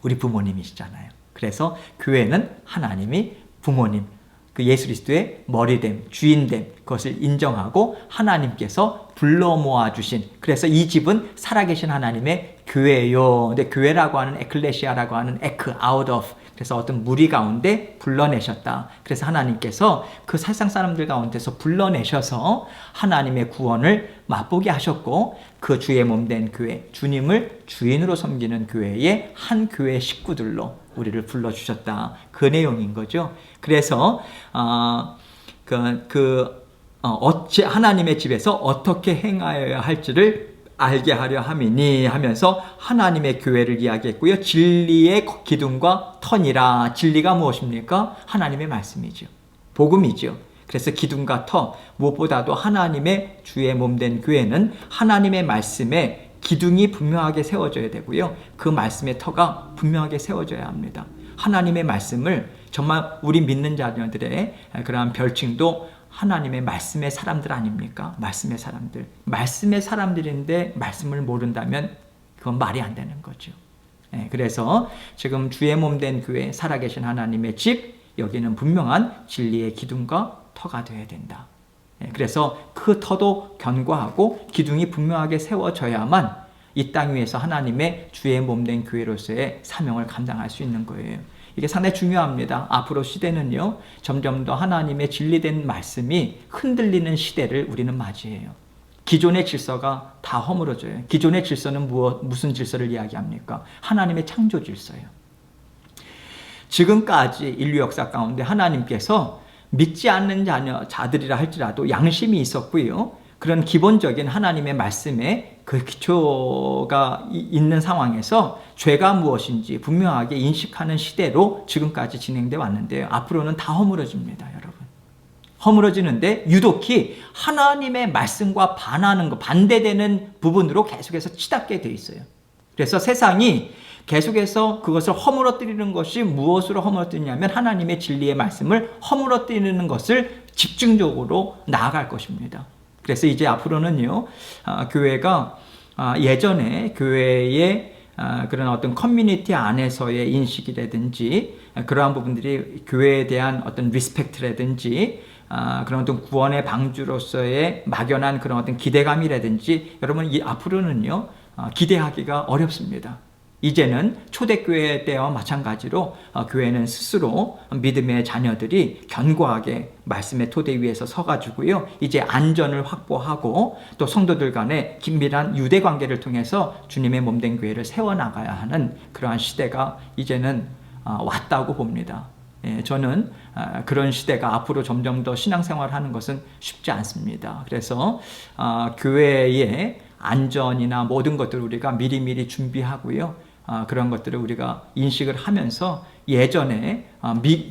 우리 부모님이시잖아요. 그래서 교회는 하나님이 부모님, 그 예수 그리스도의 머리됨, 주인됨 그것을 인정하고 하나님께서 불러 모아주신, 그래서 이 집은 살아계신 하나님의 교회예요. 근데 교회라고 하는 에클레시아라고 하는 out of, 그래서 어떤 무리 가운데 불러내셨다. 그래서 하나님께서 그 세상 사람들 가운데서 불러내셔서 하나님의 구원을 맛보게 하셨고 그 주의 몸된 교회, 주님을 주인으로 섬기는 교회의 한 교회 식구들로 우리를 불러주셨다. 그 내용인 거죠. 그래서 하나님의 집에서 어떻게 행하여야 할지를 알게 하려 함이니 하면서 하나님의 교회를 이야기했고요. 진리의 기둥과 터니라. 진리가 무엇입니까? 하나님의 말씀이죠. 복음이죠. 그래서 기둥과 터, 무엇보다도 하나님의 주의 몸된 교회는 하나님의 말씀에 기둥이 분명하게 세워져야 되고요. 그 말씀의 터가 분명하게 세워져야 합니다. 하나님의 말씀을 정말 우리 믿는 자녀들의 그러한 별칭도 하나님의 말씀의 사람들 아닙니까? 말씀의 사람들. 말씀의 사람들인데 말씀을 모른다면 그건 말이 안 되는 거죠. 그래서 지금 주의 몸된 교회, 살아계신 하나님의 집, 여기는 분명한 진리의 기둥과 터가 되어야 된다. 그래서 그 터도 견고하고 기둥이 분명하게 세워져야만 이 땅 위에서 하나님의 주의 몸된 교회로서의 사명을 감당할 수 있는 거예요. 이게 상당히 중요합니다. 앞으로 시대는요, 점점 더 하나님의 진리된 말씀이 흔들리는 시대를 우리는 맞이해요. 기존의 질서가 다 허물어져요. 기존의 질서는 무슨 질서를 이야기합니까? 하나님의 창조 질서예요. 지금까지 인류 역사 가운데 하나님께서 믿지 않는 자들이라 할지라도 양심이 있었고요. 그런 기본적인 하나님의 말씀에 그 기초가 있는 상황에서 죄가 무엇인지 분명하게 인식하는 시대로 지금까지 진행돼 왔는데요. 앞으로는 다 허물어집니다, 여러분. 허물어지는데 유독히 하나님의 말씀과 반대되는 부분으로 계속해서 치닫게 돼 있어요. 그래서 세상이 계속해서 그것을 허물어뜨리는 것이 무엇으로 허물어뜨리냐면 하나님의 진리의 말씀을 허물어뜨리는 것을 집중적으로 나아갈 것입니다. 그래서 이제 앞으로는요, 교회가 예전에 교회의 그런 어떤 커뮤니티 안에서의 인식이라든지 그러한 부분들이 교회에 대한 어떤 리스펙트라든지 그런 어떤 구원의 방주로서의 막연한 그런 어떤 기대감이라든지 여러분 앞으로는요, 기대하기가 어렵습니다. 이제는 초대교회 때와 마찬가지로 교회는 스스로 믿음의 자녀들이 견고하게 말씀의 토대 위에서 서가지고요. 이제 안전을 확보하고 또 성도들 간의 긴밀한 유대 관계를 통해서 주님의 몸된 교회를 세워나가야 하는 그러한 시대가 이제는 왔다고 봅니다. 저는 그런 시대가 앞으로 점점 더 신앙생활을 하는 것은 쉽지 않습니다. 그래서 교회의 안전이나 모든 것들을 우리가 미리미리 준비하고요. 그런 것들을 우리가 인식을 하면서 예전에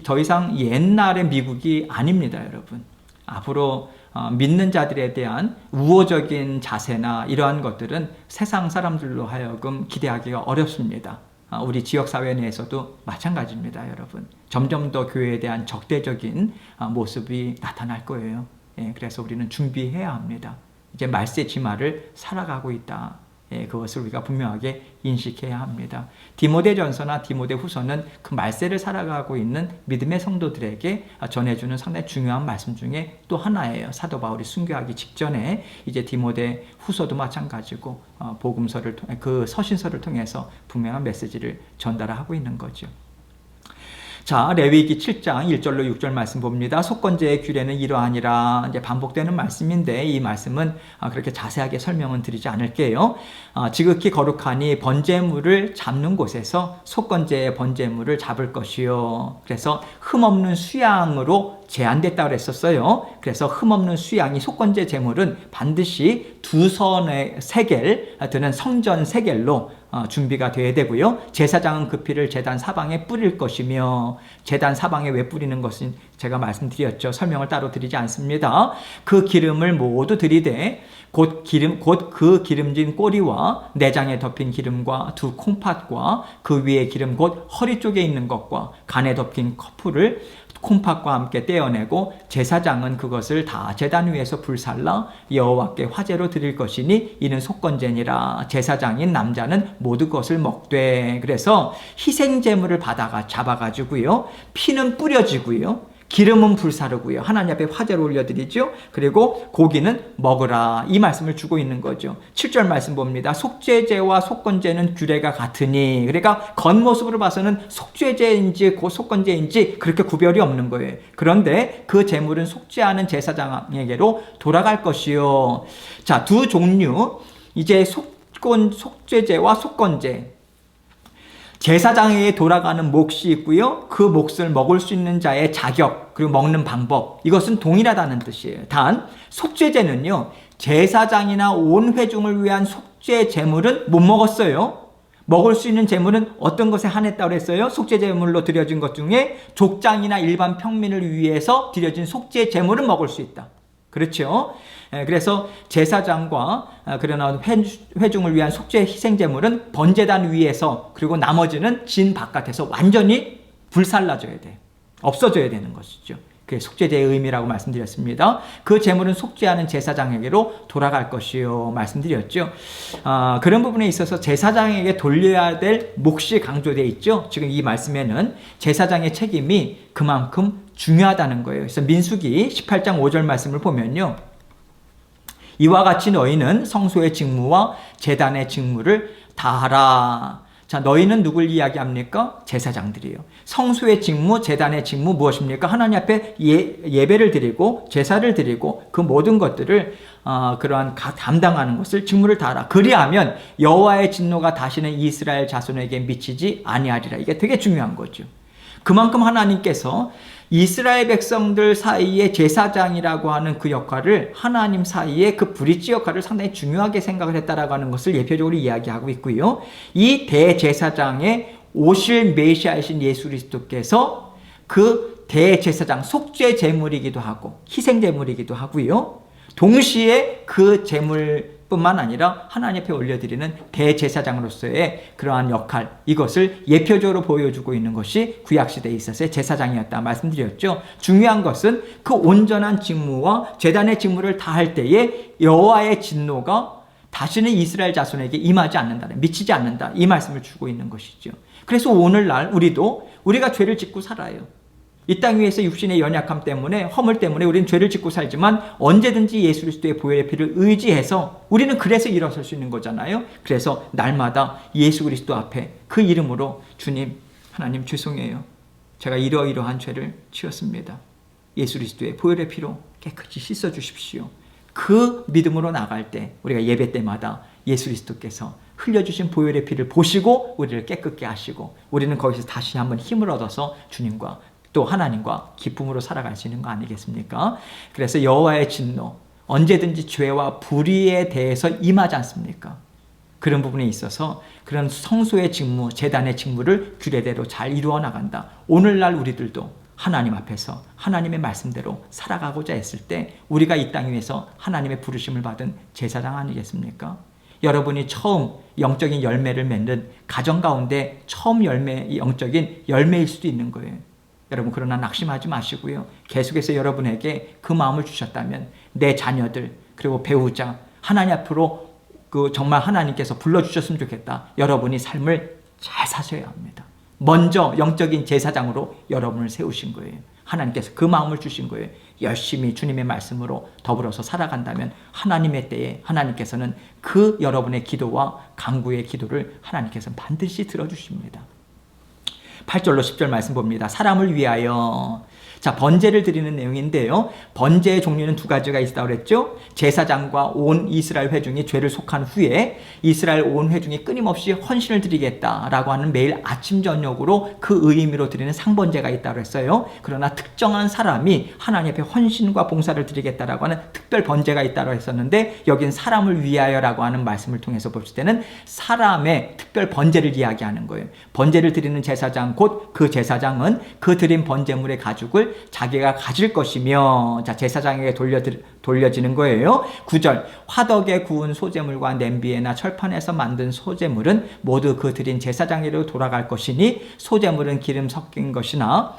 더 이상 옛날의 미국이 아닙니다, 여러분. 앞으로 믿는 자들에 대한 우호적인 자세나 이러한 것들은 세상 사람들로 하여금 기대하기가 어렵습니다. 우리 지역사회 내에서도 마찬가지입니다, 여러분. 점점 더 교회에 대한 적대적인 모습이 나타날 거예요. 그래서 우리는 준비해야 합니다. 이제 말세 지마를 살아가고 있다. 그것을 우리가 분명하게 인식해야 합니다. 디모데전서나 디모데후서는 그 말세를 살아가고 있는 믿음의 성도들에게 전해주는 상당히 중요한 말씀 중에 또 하나예요. 사도 바울이 순교하기 직전에 이제 디모데후서도 마찬가지고 복음서를 통해 그 서신서를 통해서 분명한 메시지를 전달하고 있는 거죠. 자, 레위기 7장 1절로 6절 말씀 봅니다. 속건제의 규례는 이러하니라. 이제 반복되는 말씀인데 이 말씀은 그렇게 자세하게 설명은 드리지 않을게요. 지극히 거룩하니 번제물을 잡는 곳에서 속건제의 번제물을 잡을 것이요. 그래서 흠없는 수양으로 제한됐다고 그랬었어요. 그래서 흠없는 수양이 속건제 제물은 반드시 2선의 세겔 드는 성전 세겔로 준비가 돼야 되고요. 제사장은 그 피를 제단 사방에 뿌릴 것이며, 제단 사방에 왜 뿌리는 것은 제가 말씀드렸죠. 설명을 따로 드리지 않습니다. 그 기름을 모두 들이되 곧 그 기름진 꼬리와 내장에 덮인 기름과 두 콩팥과 그 위에 기름 곧 허리 쪽에 있는 것과 간에 덮인 커플을 콩팥과 함께 떼어내고 제사장은 그것을 다 제단 위에서 불살라 여호와께 화제로 드릴 것이니 이는 속건제니라. 제사장인 남자는 모두 그것을 먹되. 그래서 희생제물을 잡아가지고요, 피는 뿌려지고요, 기름은 불사르고요, 하나님 앞에 화제로 올려드리죠. 그리고 고기는 먹으라, 이 말씀을 주고 있는 거죠. 7절 말씀 봅니다. 속죄제와 속건제는 규례가 같으니. 그러니까 겉모습으로 봐서는 속죄제인지 속건제인지 그렇게 구별이 없는 거예요. 그런데 그 제물은 속죄하는 제사장에게로 돌아갈 것이요. 자, 두 종류, 이제 속죄제와 속건제, 제사장에게 돌아가는 몫이 있고요, 그 몫을 먹을 수 있는 자의 자격, 그리고 먹는 방법, 이것은 동일하다는 뜻이에요. 단 속죄제는요, 제사장이나 온 회중을 위한 속죄 제물은 못 먹었어요. 먹을 수 있는 제물은 어떤 것에 한했다고 했어요? 속죄 제물로 드려진 것 중에 족장이나 일반 평민을 위해서 드려진 속죄 제물은 먹을 수 있다. 그렇죠? 그래서 제사장과 그러나 회중을 위한 속죄 희생제물은 번제단 위에서, 그리고 나머지는 진 바깥에서 완전히 불살라져야 돼요. 없어져야 되는 것이죠. 그게 속죄제의 의미라고 말씀드렸습니다. 그 제물은 속죄하는 제사장에게로 돌아갈 것이요 말씀드렸죠. 그런 부분에 있어서 제사장에게 돌려야 될 몫이 강조되어 있죠. 지금 이 말씀에는 제사장의 책임이 그만큼 중요하다는 거예요. 그래서 민수기 18장 5절 말씀을 보면요, 이와 같이 너희는 성소의 직무와 제단의 직무를 다하라. 자, 너희는 누굴 이야기합니까? 제사장들이에요. 성소의 직무, 제단의 직무 무엇입니까? 하나님 앞에 예배를 드리고 제사를 드리고 그 모든 것들을 그러한 담당하는 것을 직무를 다하라. 그리하면 여호와의 진노가 다시는 이스라엘 자손에게 미치지 아니하리라. 이게 되게 중요한 거죠. 그만큼 하나님께서 이스라엘 백성들 사이에 제사장이라고 하는 그 역할을, 하나님 사이에 그 브릿지 역할을 상당히 중요하게 생각을 했다라고 하는 것을 예표적으로 이야기하고 있고요. 이 대제사장에 오실 메시아이신 예수 그리스도께서 그 대제사장, 속죄 제물이기도 하고 희생 제물이기도 하고요. 동시에 그 제물뿐만 아니라 하나님 앞에 올려드리는 대제사장으로서의 그러한 역할, 이것을 예표적으로 보여주고 있는 것이 구약시대에 있어서의 제사장이었다 말씀드렸죠. 중요한 것은 그 온전한 직무와 제단의 직무를 다할 때에 여호와의 진노가 다시는 이스라엘 자손에게 임하지 않는다, 미치지 않는다, 이 말씀을 주고 있는 것이죠. 그래서 오늘날 우리가 죄를 짓고 살아요. 이 땅 위에서 육신의 연약함 때문에, 허물 때문에 우리는 죄를 짓고 살지만 언제든지 예수 그리스도의 보혈의 피를 의지해서 우리는 그래서 일어설 수 있는 거잖아요. 그래서 날마다 예수 그리스도 앞에 그 이름으로, 주님, 하나님 죄송해요. 제가 이러이러한 죄를 지었습니다. 예수 그리스도의 보혈의 피로 깨끗이 씻어 주십시오. 그 믿음으로 나갈 때, 우리가 예배 때마다 예수 그리스도께서 흘려주신 보혈의 피를 보시고 우리를 깨끗게 하시고, 우리는 거기서 다시 한번 힘을 얻어서 주님과 또 하나님과 기쁨으로 살아갈 수 있는 거 아니겠습니까? 그래서 여호와의 진노, 언제든지 죄와 불의에 대해서 임하지 않습니까? 그런 부분에 있어서 그런 성소의 직무, 제단의 직무를 규례대로 잘 이루어 나간다. 오늘날 우리들도 하나님 앞에서 하나님의 말씀대로 살아가고자 했을 때 우리가 이 땅 위에서 하나님의 부르심을 받은 제사장 아니겠습니까? 여러분이 처음 영적인 열매를 맺는 가정 가운데 처음 영적인 열매일 수도 있는 거예요. 여러분, 그러나 낙심하지 마시고요. 계속해서 여러분에게 그 마음을 주셨다면 내 자녀들, 그리고 배우자, 하나님 앞으로 정말 하나님께서 불러주셨으면 좋겠다. 여러분이 삶을 잘 사셔야 합니다. 먼저 영적인 제사장으로 여러분을 세우신 거예요. 하나님께서 그 마음을 주신 거예요. 열심히 주님의 말씀으로 더불어서 살아간다면 하나님의 때에 하나님께서는 그 여러분의 기도와 간구의 기도를 하나님께서 반드시 들어주십니다. 8절로 10절 말씀 봅니다. 사람을 위하여. 자, 번제를 드리는 내용인데요. 번제의 종류는 두 가지가 있다고 그랬죠. 제사장과 온 이스라엘 회중이 죄를 속한 후에 이스라엘 온 회중이 끊임없이 헌신을 드리겠다라고 하는 매일 아침 저녁으로 그 의미로 드리는 상번제가 있다고 했어요. 그러나 특정한 사람이 하나님 앞에 헌신과 봉사를 드리겠다라고 하는 특별 번제가 있다고 했었는데, 여긴 사람을 위하여라고 하는 말씀을 통해서 볼 때는 사람의 특별 번제를 이야기하는 거예요. 번제를 드리는 제사장, 곧 그 제사장은 그 드린 번제물의 가죽을 자기가 가질 것이며, 자, 제사장에게 돌려지는 거예요. 9절, 화덕에 구운 소제물과 냄비에나 철판에서 만든 소제물은 모두 그 드린 제사장에게로 돌아갈 것이니, 소제물은 기름 섞은 것이나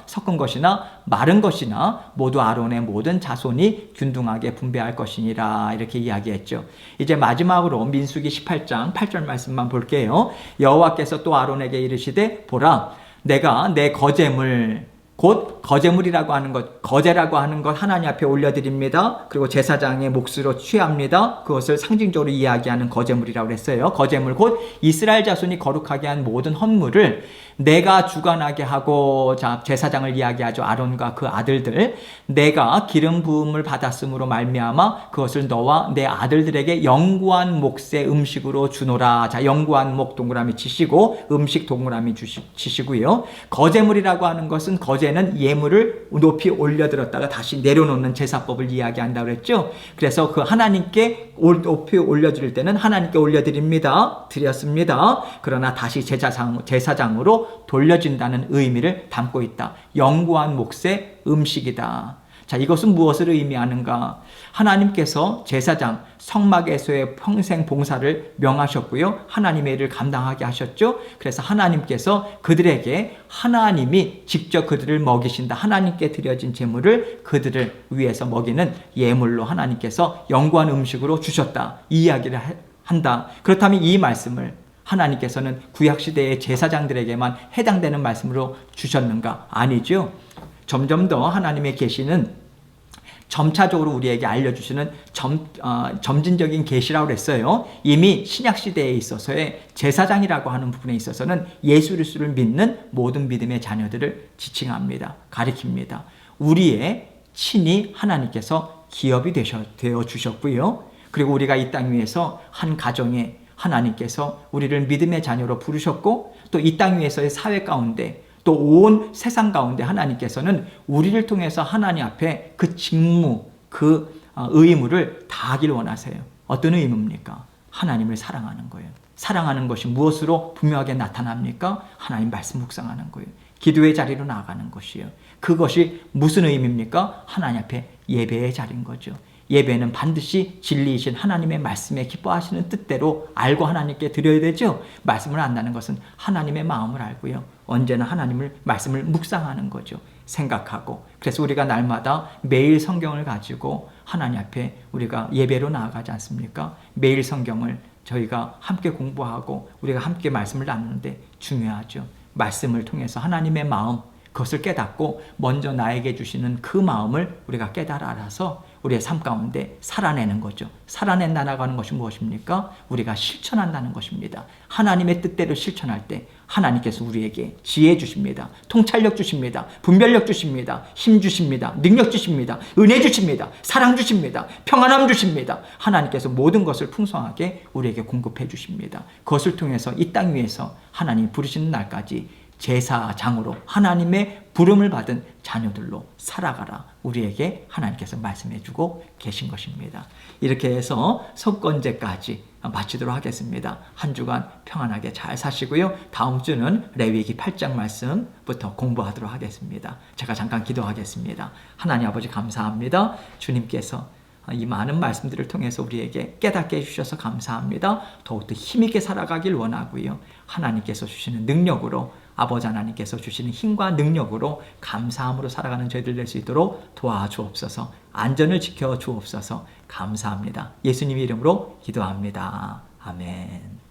마른 것이나 모두 아론의 모든 자손이 균등하게 분배할 것이니라. 이렇게 이야기했죠. 이제 마지막으로 민수기 18장 8절 말씀만 볼게요. 여호와께서 또 아론에게 이르시되, 보라, 내가 내 거제물, 곧 거제물이라고 하는 것, 거제라고 하는 것 하나님 앞에 올려드립니다. 그리고 제사장의 몫으로 취합니다. 그것을 상징적으로 이야기하는 거제물이라고 했어요. 거제물, 곧 이스라엘 자손이 거룩하게 한 모든 헌물을 내가 주관하게 하고, 자, 제사장을 이야기하죠. 아론과 그 아들들. 내가 기름 부음을 받았으므로 말미암아 그것을 너와 내 아들들에게 영구한 몫의 음식으로 주노라. 자, 영구한 목 동그라미 치시고 음식 동그라미 치시고요. 거제물이라고 하는 것은, 거제는 예물을 높이 올려들었다가 다시 내려놓는 제사법을 이야기한다고 그랬죠. 그래서 그 하나님께 높이 올려드릴 때는 하나님께 올려드립니다. 드렸습니다. 그러나 다시 제사장으로 돌려진다는 의미를 담고 있다. 영구한 몫의 음식이다. 자, 이것은 무엇을 의미하는가? 하나님께서 제사장 성막에서의 평생 봉사를 명하셨고요. 하나님의 일을 감당하게 하셨죠. 그래서 하나님께서 그들에게, 하나님이 직접 그들을 먹이신다. 하나님께 드려진 제물을 그들을 위해서 먹이는 예물로 하나님께서 영구한 음식으로 주셨다. 이 이야기를 한다. 그렇다면 이 말씀을 하나님께서는 구약시대의 제사장들에게만 해당되는 말씀으로 주셨는가? 아니죠. 점점 더 하나님의 계시는 점차적으로 우리에게 알려주시는 점진적인 계시라고 했어요. 이미 신약시대에 있어서의 제사장이라고 하는 부분에 있어서는 예수 그리스도를 믿는 모든 믿음의 자녀들을 지칭합니다. 가리킵니다. 우리의 친히 하나님께서 기업이 되어 주셨고요. 그리고 우리가 이 땅 위에서 한 가정에 하나님께서 우리를 믿음의 자녀로 부르셨고, 또 이 땅 위에서의 사회 가운데, 또 온 세상 가운데 하나님께서는 우리를 통해서 하나님 앞에 그 직무, 그 의무를 다하기를 원하세요. 어떤 의무입니까? 하나님을 사랑하는 거예요. 사랑하는 것이 무엇으로 분명하게 나타납니까? 하나님 말씀 묵상하는 거예요. 기도의 자리로 나아가는 것이에요. 그것이 무슨 의미입니까? 하나님 앞에 예배의 자리인 거죠. 예배는 반드시 진리이신 하나님의 말씀에 기뻐하시는 뜻대로 알고 하나님께 드려야 되죠. 말씀을 안다는 것은 하나님의 마음을 알고요. 언제나 하나님을 말씀을 묵상하는 거죠. 생각하고. 그래서 우리가 날마다 매일 성경을 가지고 하나님 앞에 우리가 예배로 나아가지 않습니까? 매일 성경을 저희가 함께 공부하고 우리가 함께 말씀을 나누는데 중요하죠. 말씀을 통해서 하나님의 마음, 그것을 깨닫고 먼저 나에게 주시는 그 마음을 우리가 깨달아 알아서 우리의 삶 가운데 살아내는 거죠. 살아낸다 나가는 것이 무엇입니까? 우리가 실천한다는 것입니다. 하나님의 뜻대로 실천할 때 하나님께서 우리에게 지혜 주십니다. 통찰력 주십니다. 분별력 주십니다. 힘 주십니다. 능력 주십니다. 은혜 주십니다. 사랑 주십니다. 평안함 주십니다. 하나님께서 모든 것을 풍성하게 우리에게 공급해 주십니다. 그것을 통해서 이 땅 위에서 하나님 부르시는 날까지 제사장으로 하나님의 부름을 받은 자녀들로 살아가라. 우리에게 하나님께서 말씀해 주고 계신 것입니다. 이렇게 해서 속건제까지 마치도록 하겠습니다. 한 주간 평안하게 잘 사시고요. 다음 주는 레위기 8장 말씀부터 공부하도록 하겠습니다. 제가 잠깐 기도하겠습니다. 하나님 아버지 감사합니다. 주님께서 이 많은 말씀들을 통해서 우리에게 깨닫게 해주셔서 감사합니다. 더욱더 힘있게 살아가길 원하고요. 하나님께서 주시는 능력으로, 아버지 하나님께서 주시는 힘과 능력으로 감사함으로 살아가는 저희들 될 수 있도록 도와주옵소서. 안전을 지켜 주옵소서. 감사합니다. 예수님 이름으로 기도합니다. 아멘.